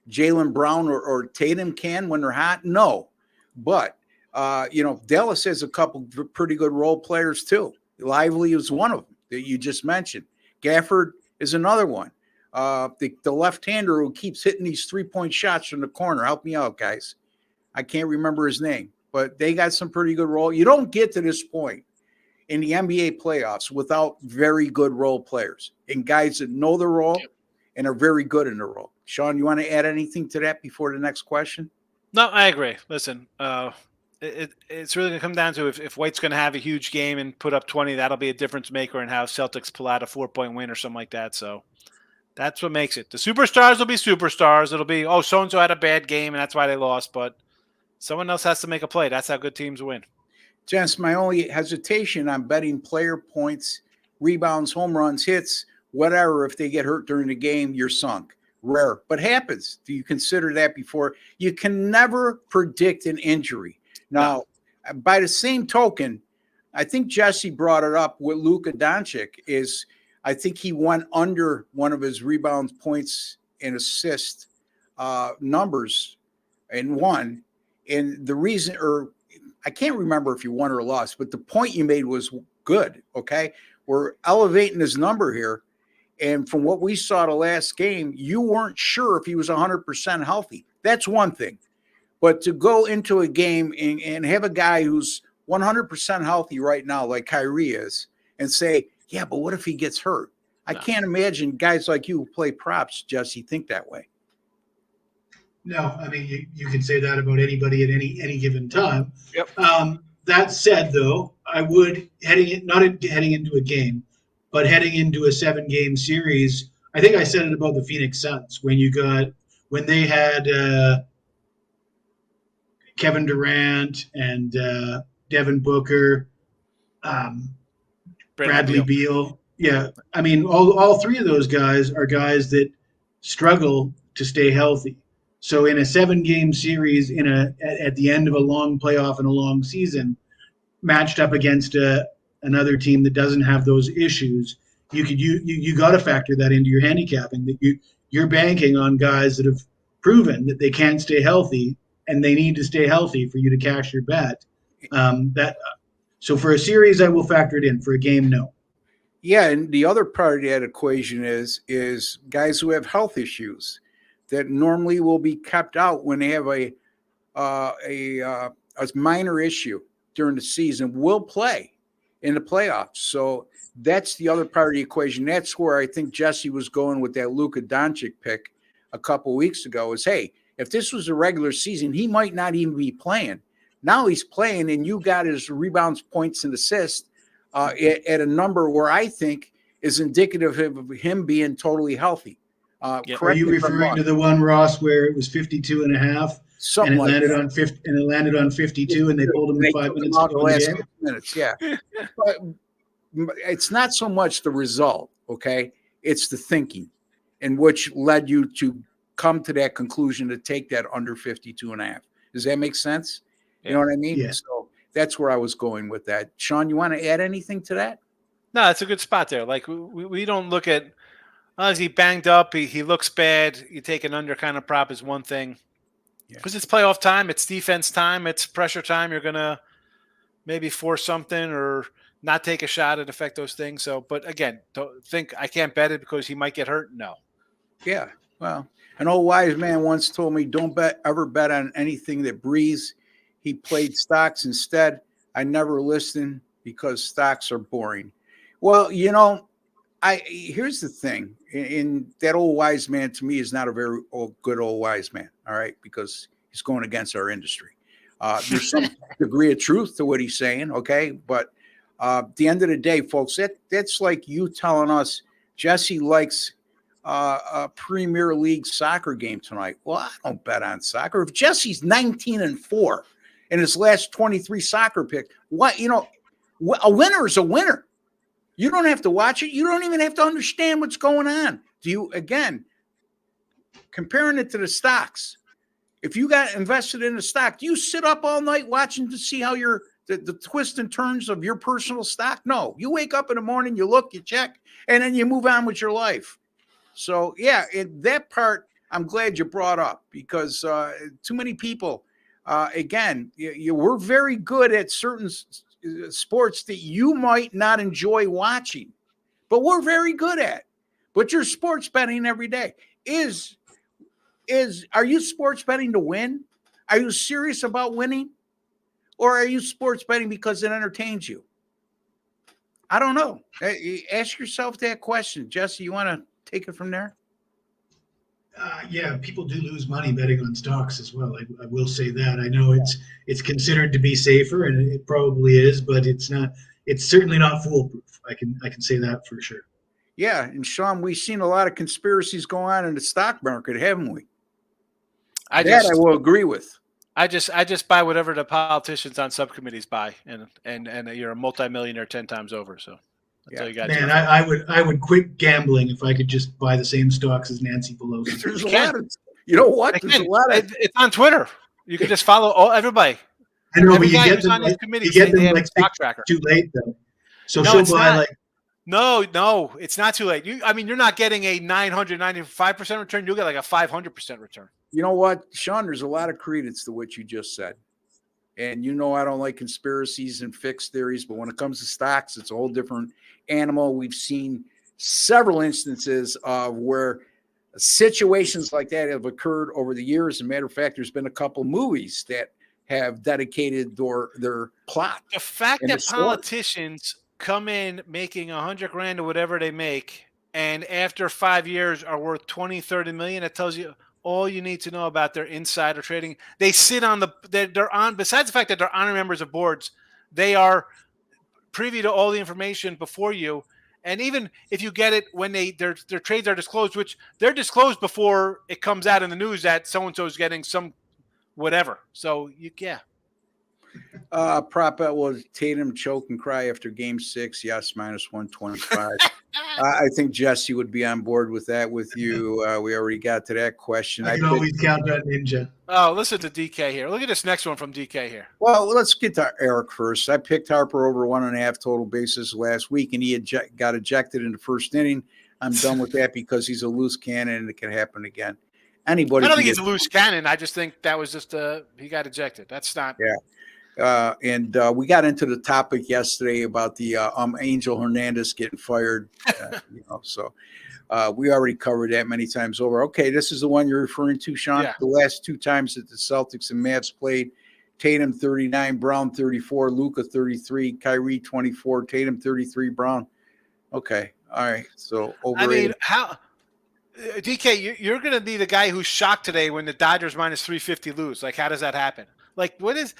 Jaylen Brown or Tatum can when they're hot? No. But, Dallas has a couple of pretty good role players too. Lively is one of them that you just mentioned. Gafford is another one. The left-hander who keeps hitting these 3-point shots from the corner. Help me out, guys. I can't remember his name, but they got some pretty good role. You don't get to this point in the NBA playoffs without very good role players and guys that know their role and are very good in their role. Sean, you want to add anything to that before the next question? No, I agree. Listen, it's really going to come down to if White's going to have a huge game and put up 20, that'll be a difference maker in how Celtics pull out a 4-point win or something like that. So that's what makes it. The superstars will be superstars. It'll be, so-and-so had a bad game and that's why they lost. But someone else has to make a play. That's how good teams win. Gents, my only hesitation on betting player points, rebounds, home runs, hits, whatever, if they get hurt during the game, you're sunk. Rare, but happens. Do you consider that before? You can never predict an injury. Now, by the same token, I think Jesse brought it up with Luka Doncic is I think he went under one of his rebounds, points, and assist numbers and won. And the reason, or I can't remember if you won or lost, but the point you made was good, okay? We're elevating his number here. And from what we saw the last game, you weren't sure if he was 100% healthy. That's one thing. But to go into a game and have a guy who's 100% healthy right now, like Kyrie is, and say, yeah, but what if he gets hurt? I can't imagine guys like you who play props, Jesse, think that way. No, I mean, you can say that about anybody at any given time. Yep. That said, though, I would, heading into a game, But heading into a 7-game series, I think I said it about the Phoenix Suns when they had Kevin Durant and Devin Booker, Bradley Beal. Yeah, I mean, all three of those guys are guys that struggle to stay healthy. So in a 7-game series, at the end of a long playoff and a long season, matched up against another team that doesn't have those issues, you got to factor that into your handicapping. That you're banking on guys that have proven that they can't stay healthy, and they need to stay healthy for you to cash your bet. So for a series, I will factor it in. For a game, no. Yeah, and the other part of that equation is guys who have health issues that normally will be kept out when they have a minor issue during the season will play in the playoffs. So that's the other part of the equation. That's where I think Jesse was going with that Luka Doncic pick a couple of weeks ago is, hey, if this was a regular season, he might not even be playing. Now he's playing, and you got his rebounds, points, and assists at a number where I think is indicative of him being totally healthy. Are you referring to the one, Ross, where it was 52.5 and it landed on 52, and they pulled him in 5 minutes to win the game? 6 minutes, yeah. But it's not so much the result, okay? It's the thinking, and which led you to come to that conclusion to take that under 52.5. Does that make sense? You know what I mean? Yeah. So that's where I was going with that. Sean, you want to add anything to that? No, it's a good spot there. Like we don't look at, is he banged up? He looks bad. You take an under kind of prop is one thing. Because it's playoff time. It's defense time. It's pressure time. You're going to maybe force something or not take a shot and affect those things. So, but again, don't think I can't bet it because he might get hurt. No. Yeah. Well, an old wise man once told me, don't ever bet on anything that breathes. He played stocks instead. I never listened because stocks are boring. Well, here's the thing. In that old wise man to me is not a very good old wise man. All right. Because he's going against our industry. There's some degree of truth to what he's saying. Okay. But at the end of the day, folks, that's like you telling us Jesse likes a Premier League soccer game tonight. Well, I don't bet on soccer. If Jesse's 19-4 in his last 23 soccer picks, a winner is a winner. You don't have to watch it. You don't even have to understand what's going on. Again, comparing it to the stocks, if you got invested in a stock, do you sit up all night watching to see how the twists and turns of your personal stock? No, you wake up in the morning, you look, you check, and then you move on with your life. So, yeah, that part I'm glad you brought up because too many people, again, we're very good at certain sports that you might not enjoy watching, but we're very good at. But you're sports betting every day. Are you sports betting to win? Are you serious about winning? Or are you sports betting because it entertains you? I don't know. Ask yourself that question. Jesse, you want to take it from there? Yeah, people do lose money betting on stocks as well. I will say that. I know it's considered to be safer, and it probably is, but it's not. It's certainly not foolproof. I can say that for sure. Yeah, and Sean, we've seen a lot of conspiracies go on in the stock market, haven't we? I will agree with. I just buy whatever the politicians on subcommittees buy, and you're a multimillionaire 10 times over. So. That's all you got. Man, I would quit gambling if I could just buy the same stocks as Nancy Pelosi. There's a lot of, you know what? There's a lot of. It's on Twitter. You can just follow everybody. I know, but you get them like stock tracker. Too late though. So she'll buy like. No, it's not too late. You're not getting a 995% return. You'll get like a 500% return. You know what, Sean? There's a lot of credence to what you just said. And I don't like conspiracies and fixed theories, but when it comes to stocks, it's a whole different animal. We've seen several instances of where situations like that have occurred over the years. As a matter of fact, there's been a couple movies that have dedicated their plot. The fact that politicians come in making $100,000 or whatever they make, and after 5 years are worth 20, 30 million, it tells you all you need to know about their insider trading. They sit on they're on, besides the fact that they're honor members of boards, they are privy to all the information before you. And even if you get it when their trades are disclosed, which they're disclosed before it comes out in the news that so-and-so is getting some whatever. So, yeah. Prop bet was Tatum choke and cry after game 6. Yes, -125. I think Jesse would be on board with that with you. We already got to that question. I can always count on Ninja. Oh, listen to DK here. Look at this next one from DK here. Well, let's get to Eric first. I picked Harper over 1.5 total bases last week, and he got ejected in the first inning. I'm done with that because he's a loose cannon, and it can happen again. Anybody? I don't think he's a loose cannon. I just think that was just he got ejected. That's not. Yeah. And we got into the topic yesterday about the Angel Hernandez getting fired. So we already covered that many times over. Okay, this is the one you're referring to, Sean. Yeah. The last 2 times that the Celtics and Mavs played, Tatum 39, Brown 34, Luka 33, Kyrie 24, Tatum 33, Brown. Okay, all right. So how? DK, you're going to be the guy who's shocked today when the Dodgers -350 lose. Like, how does that happen? Like, what is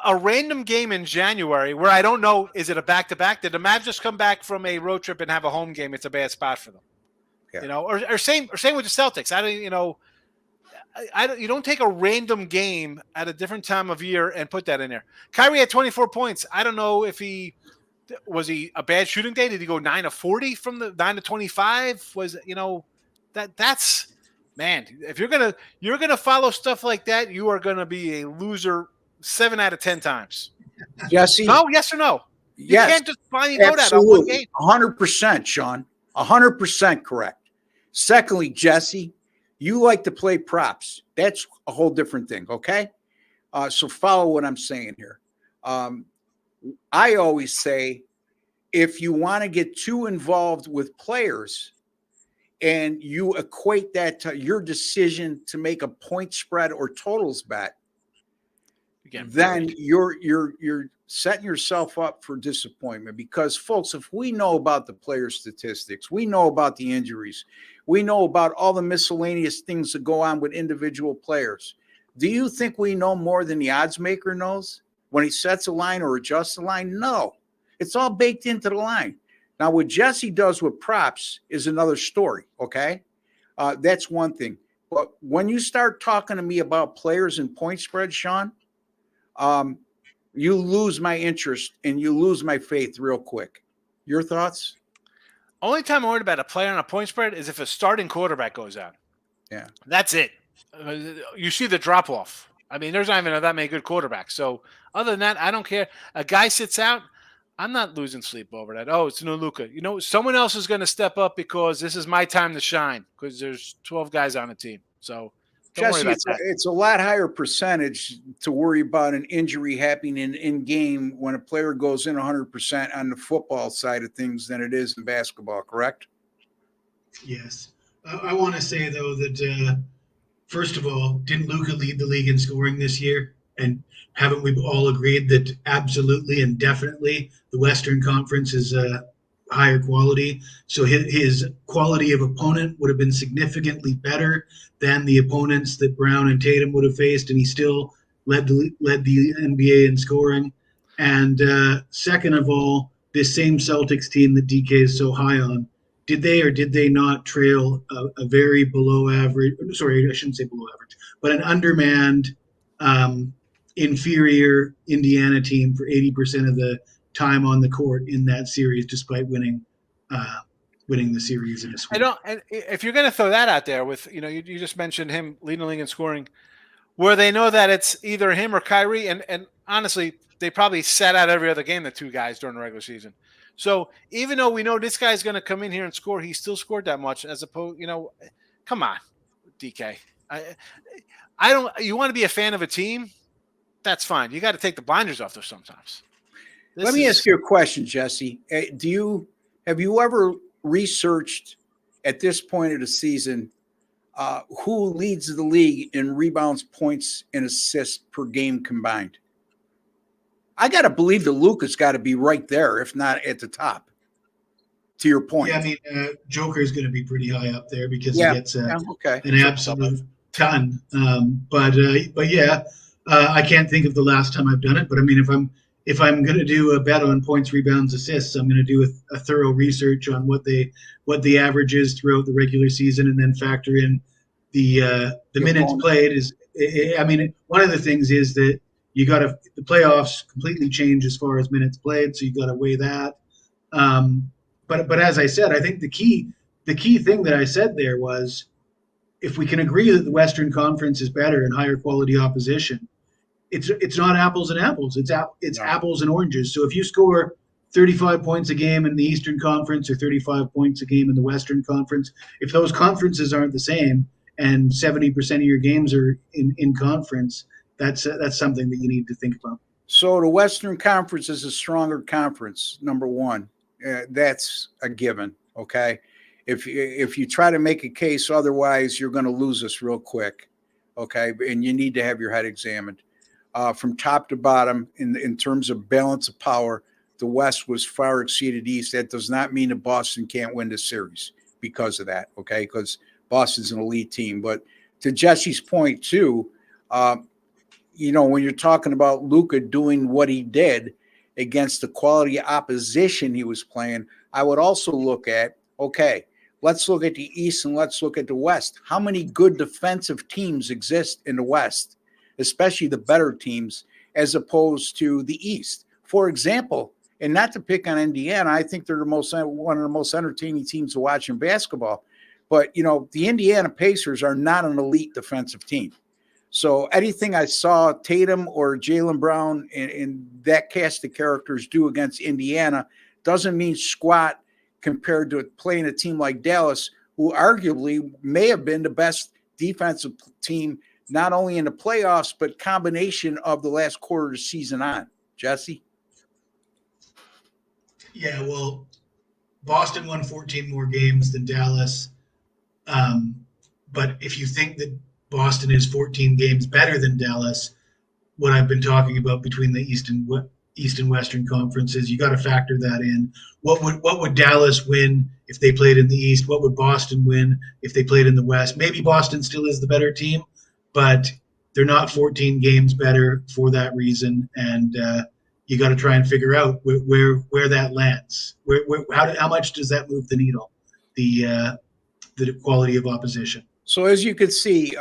a random game in January where I don't know, is it a back-to-back? Did the Mavs just come back from a road trip and have a home game? It's a bad spot for them. Yeah. Or same with the Celtics. You don't take a random game at a different time of year and put that in there. Kyrie had 24 points. I don't know if was he a bad shooting day? Did he go 9 of 40 from the 9 to 25? That's man. If you're gonna follow stuff like that, you are gonna be a loser 7 out of 10 times. Jesse? No, yes or no? Yes. You can't just finally know that on one game. 100%, Sean. 100% correct. Secondly, Jesse, you like to play props. That's a whole different thing, okay? So follow what I'm saying here. I always say if you want to get too involved with players and you equate that to your decision to make a point spread or totals bet, then you're setting yourself up for disappointment. Because, folks, if we know about the player statistics, we know about the injuries, we know about all the miscellaneous things that go on with individual players. Do you think we know more than the odds maker knows when he sets a line or adjusts a line? No, it's all baked into the line. Now, what Jesse does with props is another story, okay? That's one thing. But when you start talking to me about players and point spreads, Sean, you lose my interest and you lose my faith real quick. Your thoughts? Only time I'm worried about a player on a point spread is if a starting quarterback goes out. Yeah. That's it. You see the drop off. I mean, there's not even that many good quarterbacks. So other than that, I don't care. A guy sits out, I'm not losing sleep over that. Oh, it's no Luka. Someone else is going to step up because this is my time to shine because there's 12 guys on the team. So don't worry about that. It's a lot higher percentage to worry about an injury happening in game when a player goes in 100% on the football side of things than it is in basketball, correct? Yes. I want to say, though, that first of all, didn't Luka lead the league in scoring this year? And haven't we all agreed that absolutely and definitely the Western Conference is higher quality? So his quality of opponent would have been significantly better than the opponents that Brown and Tatum would have faced, and he still led the NBA in scoring. And second of all, this same Celtics team that DK is so high on, did they or did they not trail a very below average – sorry, I shouldn't say below average, but an undermanned inferior Indiana team for 80% of the time on the court in that series, despite winning the series in a sweep. And if you're going to throw that out there with, you just mentioned him leading the league in scoring, where they know that it's either him or Kyrie, and honestly, they probably sat out every other game, the two guys during the regular season. So even though we know this guy's going to come in here and score, he still scored that much as opposed, come on, DK. I don't. You want to be a fan of a team? That's fine. You got to take the blinders off there sometimes. Let me ask you a question, Jesse. Have you ever researched at this point of the season who leads the league in rebounds, points, and assists per game combined? I got to believe that Luka's got to be right there, if not at the top. To your point. Yeah, I mean, Joker is going to be pretty high up there because he gets an absolute ton. But yeah. I can't think of the last time I've done it, but I mean, if I'm going to do a bet on points, rebounds, assists, I'm going to do a thorough research on what the average is throughout the regular season, and then factor in the minutes played. One of the things is that the playoffs completely change as far as minutes played, so you got to weigh that. But as I said, I think the key thing that I said there was, if we can agree that the Western Conference is better and higher quality opposition, it's not apples and apples. It's apples and oranges. So if you score 35 points a game in the Eastern Conference or 35 points a game in the Western Conference, if those conferences aren't the same and 70% of your games are in conference, that's something that you need to think about. So the Western Conference is a stronger conference, number one. That's a given, okay? If you try to make a case otherwise, you're going to lose us real quick, okay? And you need to have your head examined. From top to bottom, in terms of balance of power, the West was far exceeded East. That does not mean that Boston can't win the series because of that, okay? Because Boston's an elite team. But to Jesse's point, too, when you're talking about Luka doing what he did against the quality opposition he was playing, I would also look at, okay, let's look at the East and let's look at the West. How many good defensive teams exist in the West, especially the better teams, as opposed to the East? For example, and not to pick on Indiana, I think they're one of the most entertaining teams to watch in basketball. But, the Indiana Pacers are not an elite defensive team. So anything I saw Tatum or Jaylen Brown and that cast of characters do against Indiana doesn't mean squat compared to playing a team like Dallas, who arguably may have been the best defensive team, not only in the playoffs, but combination of the last quarter of the season on. Jesse? Yeah, well, Boston won 14 more games than Dallas. But if you think that Boston is 14 games better than Dallas, what I've been talking about between the East and Western conferences, you got to factor that in. What would Dallas win if they played in the East? What would Boston win if they played in the West? Maybe Boston still is the better team, but they're not 14 games better for that reason. And you got to try and figure out where that lands. How much does that move the needle? The quality of opposition. So as you can see,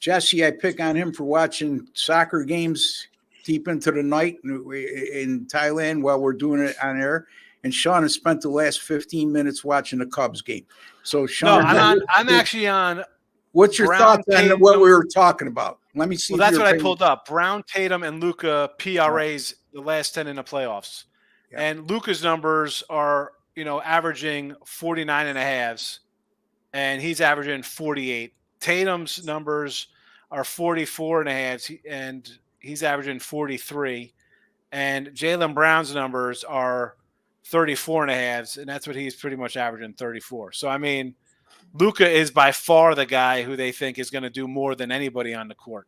Jesse, I pick on him for watching soccer games deep into the night in Thailand while we're doing it on air. And Sean has spent the last 15 minutes watching the Cubs game. So Sean, I'm actually on. What's your thoughts on what we were talking about? Let me see. Well, that's what I pulled up. Brown, Tatum, and Luka PRAs the last 10 in the playoffs. Yeah. And Luka's numbers are, averaging 49 and a halves. And he's averaging 48. Tatum's numbers are 44 and a half, and he's averaging 43. And Jaylen Brown's numbers are 34 and a half, and that's what he's pretty much averaging, 34. So, Luka is by far the guy who they think is going to do more than anybody on the court.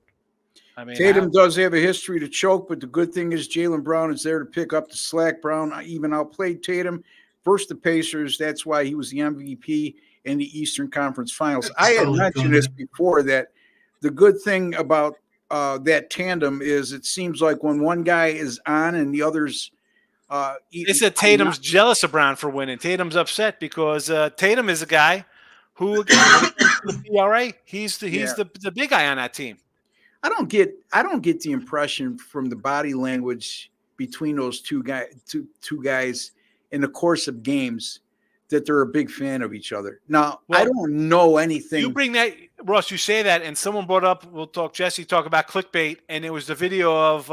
Tatum does have a history to choke, but the good thing is Jaylen Brown is there to pick up the slack. Brown even outplayed Tatum versus the Pacers. That's why he was the MVP in the Eastern Conference Finals. I had mentioned this before, that the good thing about that tandem is it seems like when one guy is on and the others it's that Tatum's jealous of Brown for winning. Tatum's upset because Tatum is a guy who, again, PRA, he's the big guy on that team. I don't get the impression from the body language between those two guys in the course of games that they're a big fan of each other. Now, I don't know anything. You bring that, Russ, you say that, and someone brought up, Jesse talk about clickbait, and it was the video of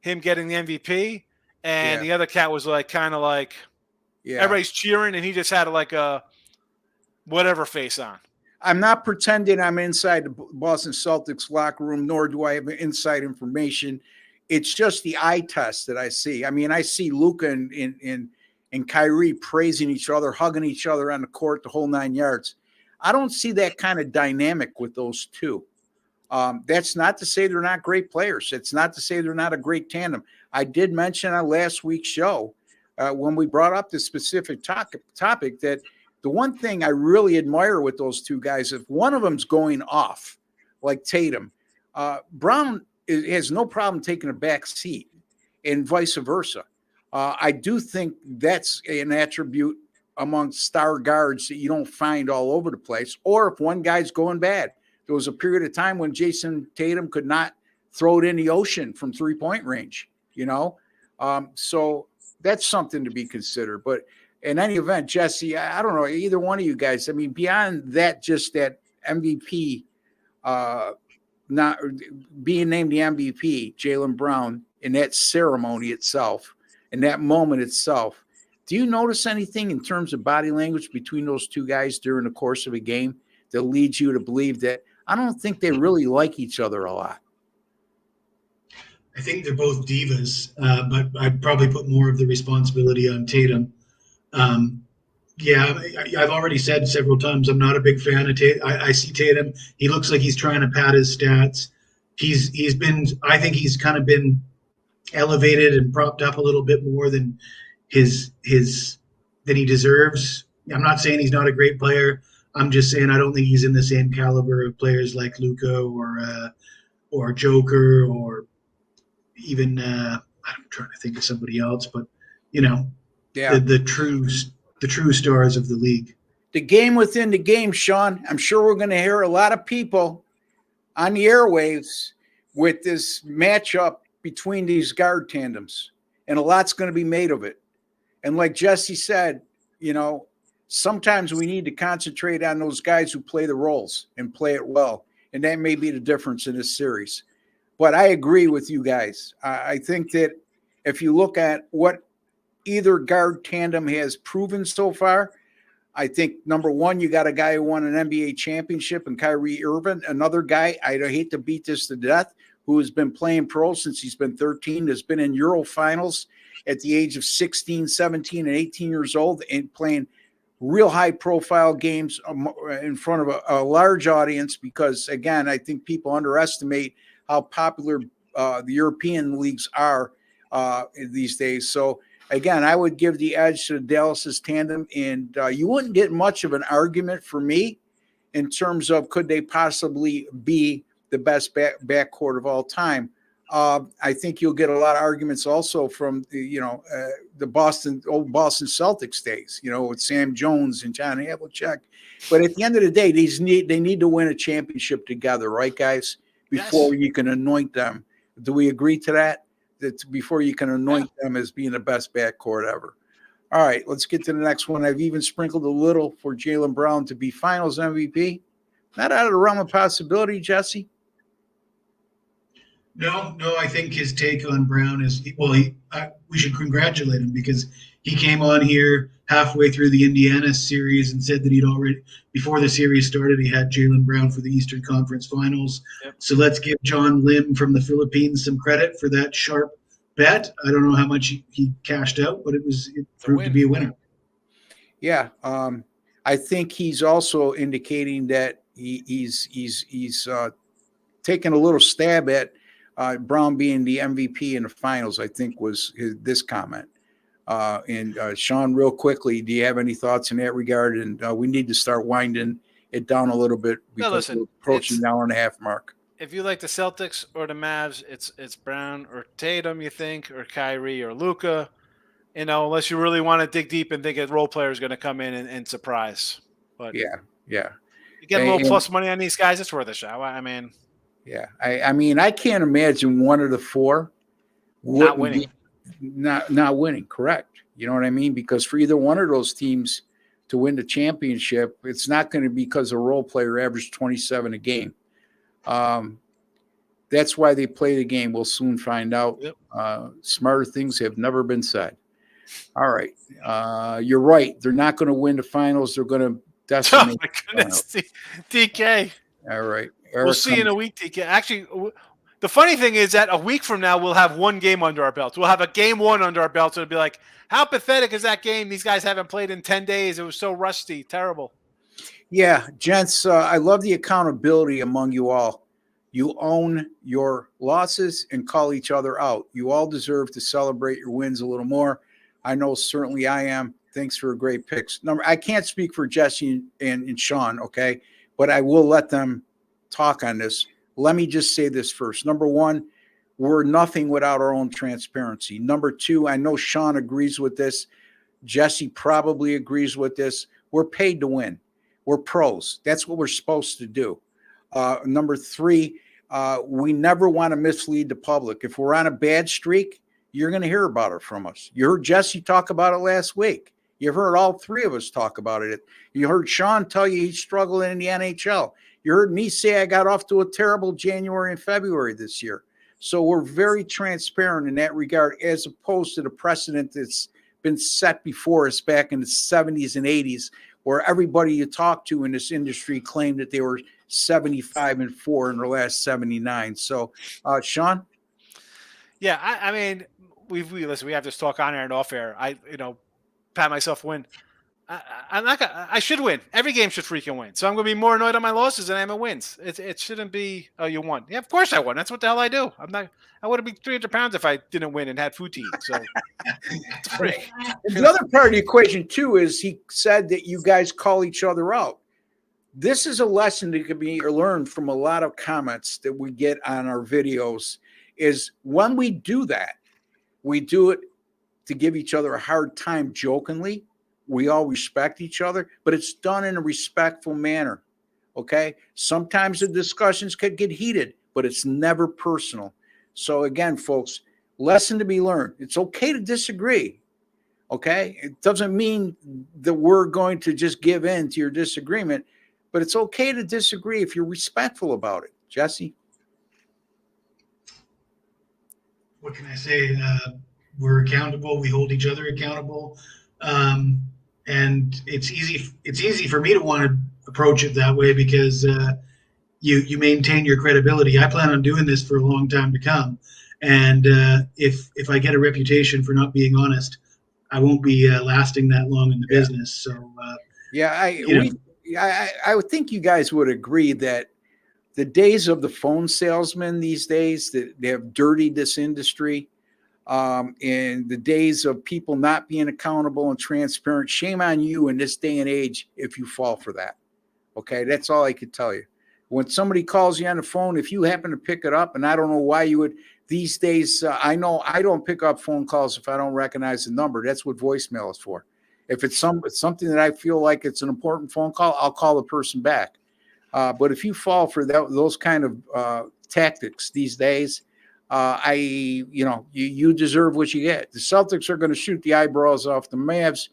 him getting the MVP, and the other cat was everybody's cheering, and he just had a whatever face on. I'm not pretending I'm inside the Boston Celtics locker room, nor do I have inside information. It's just the eye test that I see. I see Luka and Kyrie praising each other, hugging each other on the court, the whole 9 yards. I don't see that kind of dynamic with those two. That's not to say they're not great players. It's not to say they're not a great tandem. I did mention on last week's show when we brought up this specific topic that the one thing I really admire with those two guys, if one of them's going off, like Tatum, Brown has no problem taking a back seat. and vice versa. I do think that's an attribute among star guards that you don't find all over the place, or if one guy's going bad. There was a period of time when Jason Tatum could not throw it in the ocean from 3-point range, so that's something to be considered. But in any event, Jesse, I don't know, either one of you guys, I mean, beyond that, just that MVP, not being named the MVP, Jaylen Brown, in that ceremony itself, in that moment itself, do you notice anything in terms of body language between those two guys during the course of a game that leads you to believe that I don't think they really like each other a lot? I think they're both divas, but I'd probably put more of the responsibility on Tatum. I've already said several times I'm not a big fan of Tatum. I see Tatum. He looks like he's trying to pad his stats. I think he's kind of been elevated and propped up a little bit more than than he deserves. I'm not saying he's not a great player. I'm just saying I don't think he's in the same caliber of players like Luka or Joker or even I'm trying to think of somebody else, but the true stars of the league. The game within the game, Sean. I'm sure we're going to hear a lot of people on the airwaves with this matchup between these guard tandems, and a lot's going to be made of it. And like Jesse said, sometimes we need to concentrate on those guys who play the roles and play it well. And that may be the difference in this series. But I agree with you guys. I think that if you look at what either guard tandem has proven so far, I think, number one, you got a guy who won an NBA championship in Kyrie Irving, another guy, I hate to beat this to death, who has been playing pro since he's been 13, has been in Euro finals at the age of 16, 17, and 18 years old, and playing real high-profile games in front of a large audience because, again, I think people underestimate how popular the European leagues are these days. So, again, I would give the edge to the Dallas's tandem, and you wouldn't get much of an argument for me in terms of could they possibly be the best backcourt of all time. I think you'll get a lot of arguments also from the old Boston Celtics days, with Sam Jones and John Havlicek. But at the end of the day, they need to win a championship together, right, guys? Before you can anoint them. Do we agree to that? That before you can anoint them as being the best backcourt ever. All right, let's get to the next one. I've even sprinkled a little for Jaylen Brown to be Finals MVP. Not out of the realm of possibility, Jesse. No, I think his take on Brown is we should congratulate him because he came on here halfway through the Indiana series and said that he'd already, before the series started, he had Jaylen Brown for the Eastern Conference Finals. Yep. So let's give John Lim from the Philippines some credit for that sharp bet. I don't know how much he cashed out, but it proved to be a winner. Yeah, I think he's also indicating that he's taking a little stab at Brown being the MVP in the finals, I think was this comment. And Sean, real quickly, do you have any thoughts in that regard? And we need to start winding it down a little bit because we're approaching the hour-and-a-half mark. If you like the Celtics or the Mavs, it's Brown or Tatum, you think, or Kyrie or Luka. Unless you really want to dig deep and think a role player is going to come in and surprise. But yeah. You get a little plus money on these guys, it's worth a shot. I mean. Yeah, I mean, I can't imagine one of the four not winning. Not winning, correct. You know what I mean? Because for either one of those teams to win the championship, it's not going to be because a role player averaged 27 a game. That's why they play the game. We'll soon find out. Yep. Smarter things have never been said. All right. You're right. They're not going to win the finals. They're going to decimate. Oh, my goodness. DK. All right. We'll see you in a week, DK. Actually, the funny thing is that a week from now, we'll have one game under our belts. We'll have a game one under our belts. It'll be like, how pathetic is that game? These guys haven't played in 10 days. It was so rusty. Terrible. Yeah, gents, I love the accountability among you all. You own your losses and call each other out. You all deserve to celebrate your wins a little more. I know certainly I am. Thanks for a great picks. I can't speak for Jesse and Sean, okay? But I will let them talk on this. Let me just say this first. Number one, we're nothing without our own transparency. Number two, I know Sean agrees with this. Jesse probably agrees with this. We're paid to win. We're pros. That's what we're supposed to do. Number three, we never want to mislead the public. If we're on a bad streak, you're going to hear about it from us. You heard Jesse talk about it last week. You heard all three of us talk about it. You heard Sean tell you he's struggling in the NHL. You heard me say I got off to a terrible January and February this year. So we're very transparent in that regard, as opposed to the precedent that's been set before us back in the 70s and 80s, where everybody you talk to in this industry claimed that they were 75-4 in their last 79. So, Sean? Yeah, I mean, we listen. We have this talk on air and off air. Pat myself win. I'm not gonna, I should win. Every game should freaking win. So I'm going to be more annoyed on my losses than I am at wins. It shouldn't be, oh, you won. Yeah, of course I won. That's what the hell I do. I would have been 300 pounds if I didn't win and had food to eat. So the other part of the equation too is he said that you guys call each other out. This is a lesson that could be learned from a lot of comments that we get on our videos, is when we do that, we do it to give each other a hard time jokingly. We all respect each other, but it's done in a respectful manner. Okay. Sometimes the discussions could get heated, but it's never personal. So again, folks, lesson to be learned. It's okay to disagree. Okay. It doesn't mean that we're going to just give in to your disagreement, but it's okay to disagree if you're respectful about it. Jesse? What can I say? We're accountable. We hold each other accountable. And it's easy for me to want to approach it that way because you maintain your credibility. I plan on doing this for a long time to come, and if I get a reputation for not being honest, I won't be lasting that long in the business. So I would think you guys would agree that the days of the phone salesman these days that they have dirtied this industry. And the days of people not being accountable and transparent, shame on you in this day and age if you fall for that. Okay, that's all I could tell you. When somebody calls you on the phone, if you happen to pick it up, and I don't know why you would these days, I know I don't pick up phone calls if I don't recognize the number. That's what voicemail is for. If it's something that I feel like it's an important phone call, I'll call the person back. But if you fall for those kind of tactics these days, you deserve what you get. The Celtics are going to shoot the eyebrows off the Mavs.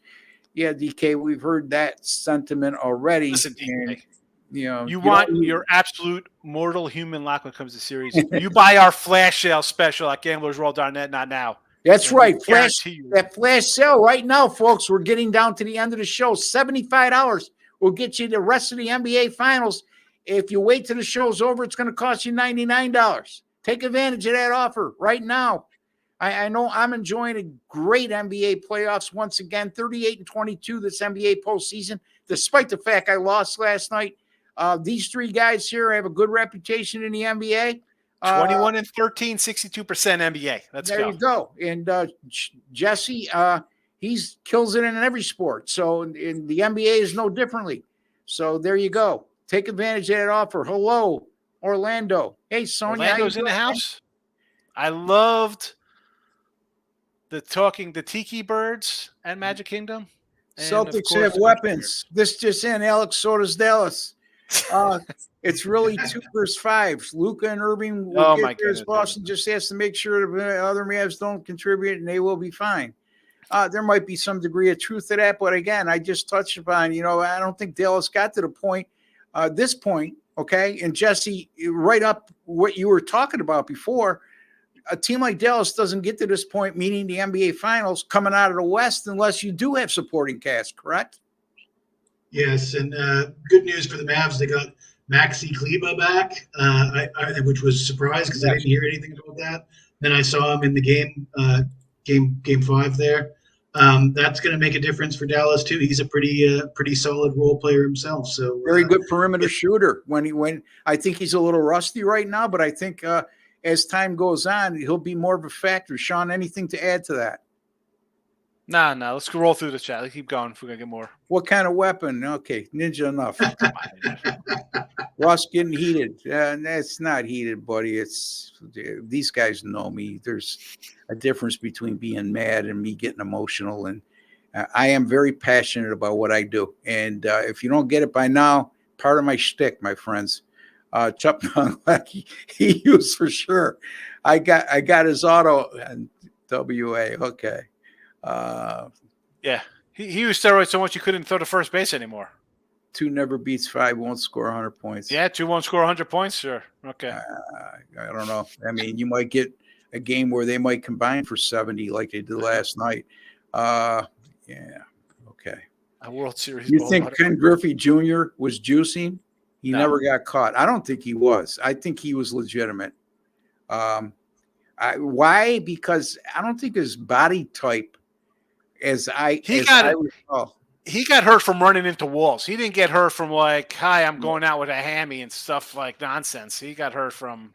Yeah, DK, we've heard that sentiment already. Listen, DK, and, you want your absolute mortal human luck when it comes to series. You buy our flash sale special at gamblersworld.net, not now. That's and right. That flash sale right now, folks. We're getting down to the end of the show. $75 will get you the rest of the NBA Finals. If you wait till the show's over, it's going to cost you $99. Take advantage of that offer right now. I know I'm enjoying a great NBA playoffs once again, 38-22 this NBA postseason, despite the fact I lost last night. These three guys here have a good reputation in the NBA. 21-13, 62% NBA. There you go. And Jesse, he's kills it in every sport. So in the NBA is no differently. So there you go. Take advantage of that offer. Hello, Orlando. Hey, Sonia. Orlando's in the house. I loved the Tiki Birds at Magic Kingdom. Celtics have weapons. This just in, Alex Soto's Dallas. It's really 2 versus 5. Luka and Irving will get there. Boston just has to make sure the other Mavs don't contribute, and they will be fine. There might be some degree of truth to that, but again, I just touched upon, I don't think Dallas got to the point, this point, okay? And Jesse, right up what you were talking about before, a team like Dallas doesn't get to this point, meaning the NBA Finals, coming out of the West, unless you do have supporting cast, correct? Yes, and good news for the Mavs. They got Maxi Kleba back, which was a surprise because I didn't hear anything about that. Then I saw him in the game 5 there. That's going to make a difference for Dallas too. He's a pretty solid role player himself. So very good perimeter shooter. When I think he's a little rusty right now, but I think as time goes on, he'll be more of a factor. Sean, anything to add to that? Nah. Let's roll through the chat. Let's keep going if we're gonna get more. What kind of weapon? Okay, ninja enough. Ross getting heated. That's not heated, buddy. These guys know me. There's a difference between being mad and me getting emotional. And I am very passionate about what I do. And if you don't get it by now, part of my shtick, my friends. Chuck he used for sure. I got his auto and WA. Okay. Yeah. He used steroids so much you couldn't throw to first base anymore. 2 never beats 5, won't score 100 points. Yeah, 2 won't score 100 points, sure. Okay. I don't know. I mean, you might get a game where they might combine for 70 like they did last night. Yeah, okay. A World Series. You think Ken Griffey Jr. was juicing? He never got caught. I don't think he was. I think he was legitimate. Why? Because I don't think his body type He got hurt from running into walls. He didn't get hurt from like, hi, I'm going out with a hammy and stuff like nonsense. He got hurt from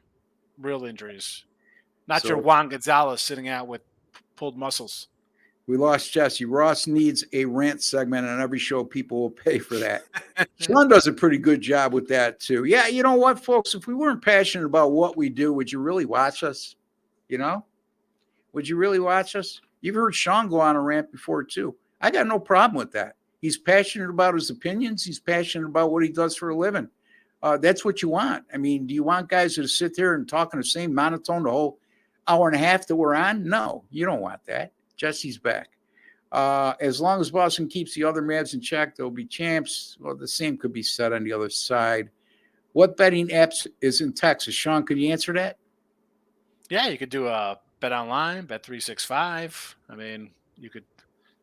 real injuries. Not your Juan Gonzalez sitting out with pulled muscles. We lost Jesse. Ross needs a rant segment on every show. People will pay for that. Sean does a pretty good job with that too. Yeah, you know what, folks? If we weren't passionate about what we do, would you really watch us? You know? Would you really watch us? You've heard Sean go on a rant before too. I got no problem with that. He's passionate about his opinions. He's passionate about what he does for a living. That's what you want. I mean, do you want guys to sit there and talk in the same monotone the whole hour and a half that we're on? No, you don't want that. Jesse's back. As long as Boston keeps the other Mavs in check, they'll be champs. Well, the same could be said on the other side. What betting apps is in Texas? Sean, could you answer that? Yeah, you could do a Bet Online, Bet365. I mean, you could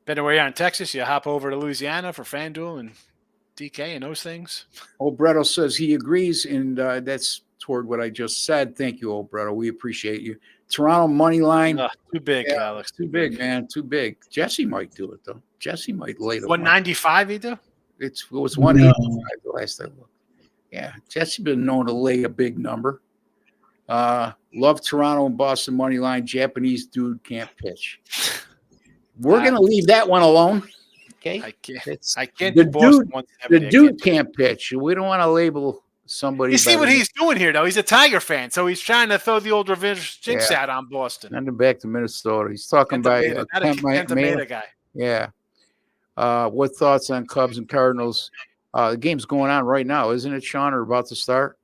bet where you are in Texas. You hop over to Louisiana for FanDuel and DK and those things. Old Bretto says he agrees, and that's toward what I just said. Thank you, Old Bretto. We appreciate you. Toronto money line. Too big, yeah, Alex. Too big, man. Too big. Jesse might do it, though. Jesse might lay the 195 he do? It was 185 the last I looked. Yeah, Jesse been known to lay a big number. Love Toronto and Boston money line. Japanese dude can't pitch. We're going to leave that one alone. Okay. I can't do Boston. The dude can't pitch. We don't want to label somebody. You see what he's doing here, though? He's a Tiger fan, so he's trying to throw the old revenge jinx out on Boston. Send him back to Minnesota. He's talking about Kent guy. Yeah. What thoughts on Cubs and Cardinals? The game's going on right now, isn't it, Sean, or about to start?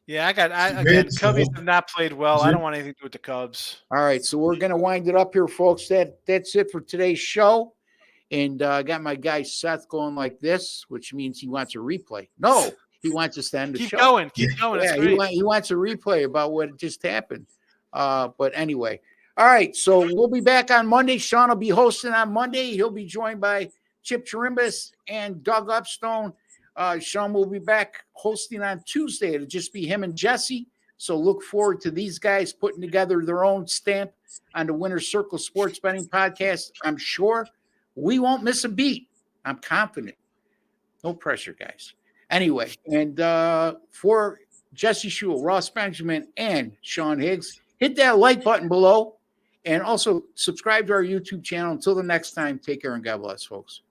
Yeah, again, Cubbies have not played well. I don't want anything to do with the Cubs. All right, so we're going to wind it up here, folks. That's it for today's show. And I got my guy Seth going like this, which means he wants a replay. No, he wants us to end the show. Keep going. Yeah, he wants a replay about what just happened. But anyway, all right, so we'll be back on Monday. Sean will be hosting on Monday. He'll be joined by Chip Chirimbus and Doug Upstone. Sean will be back hosting on Tuesday. It'll just be him and Jesse. So look forward to these guys putting together their own stamp on the Winner's Circle Sports Betting Podcast. I'm sure we won't miss a beat. I'm confident. No pressure, guys. Anyway, and for Jesse Schule, Ross Benjamin, and Sean Higgs, hit that like button below and also subscribe to our YouTube channel. Until the next time, take care and God bless, folks.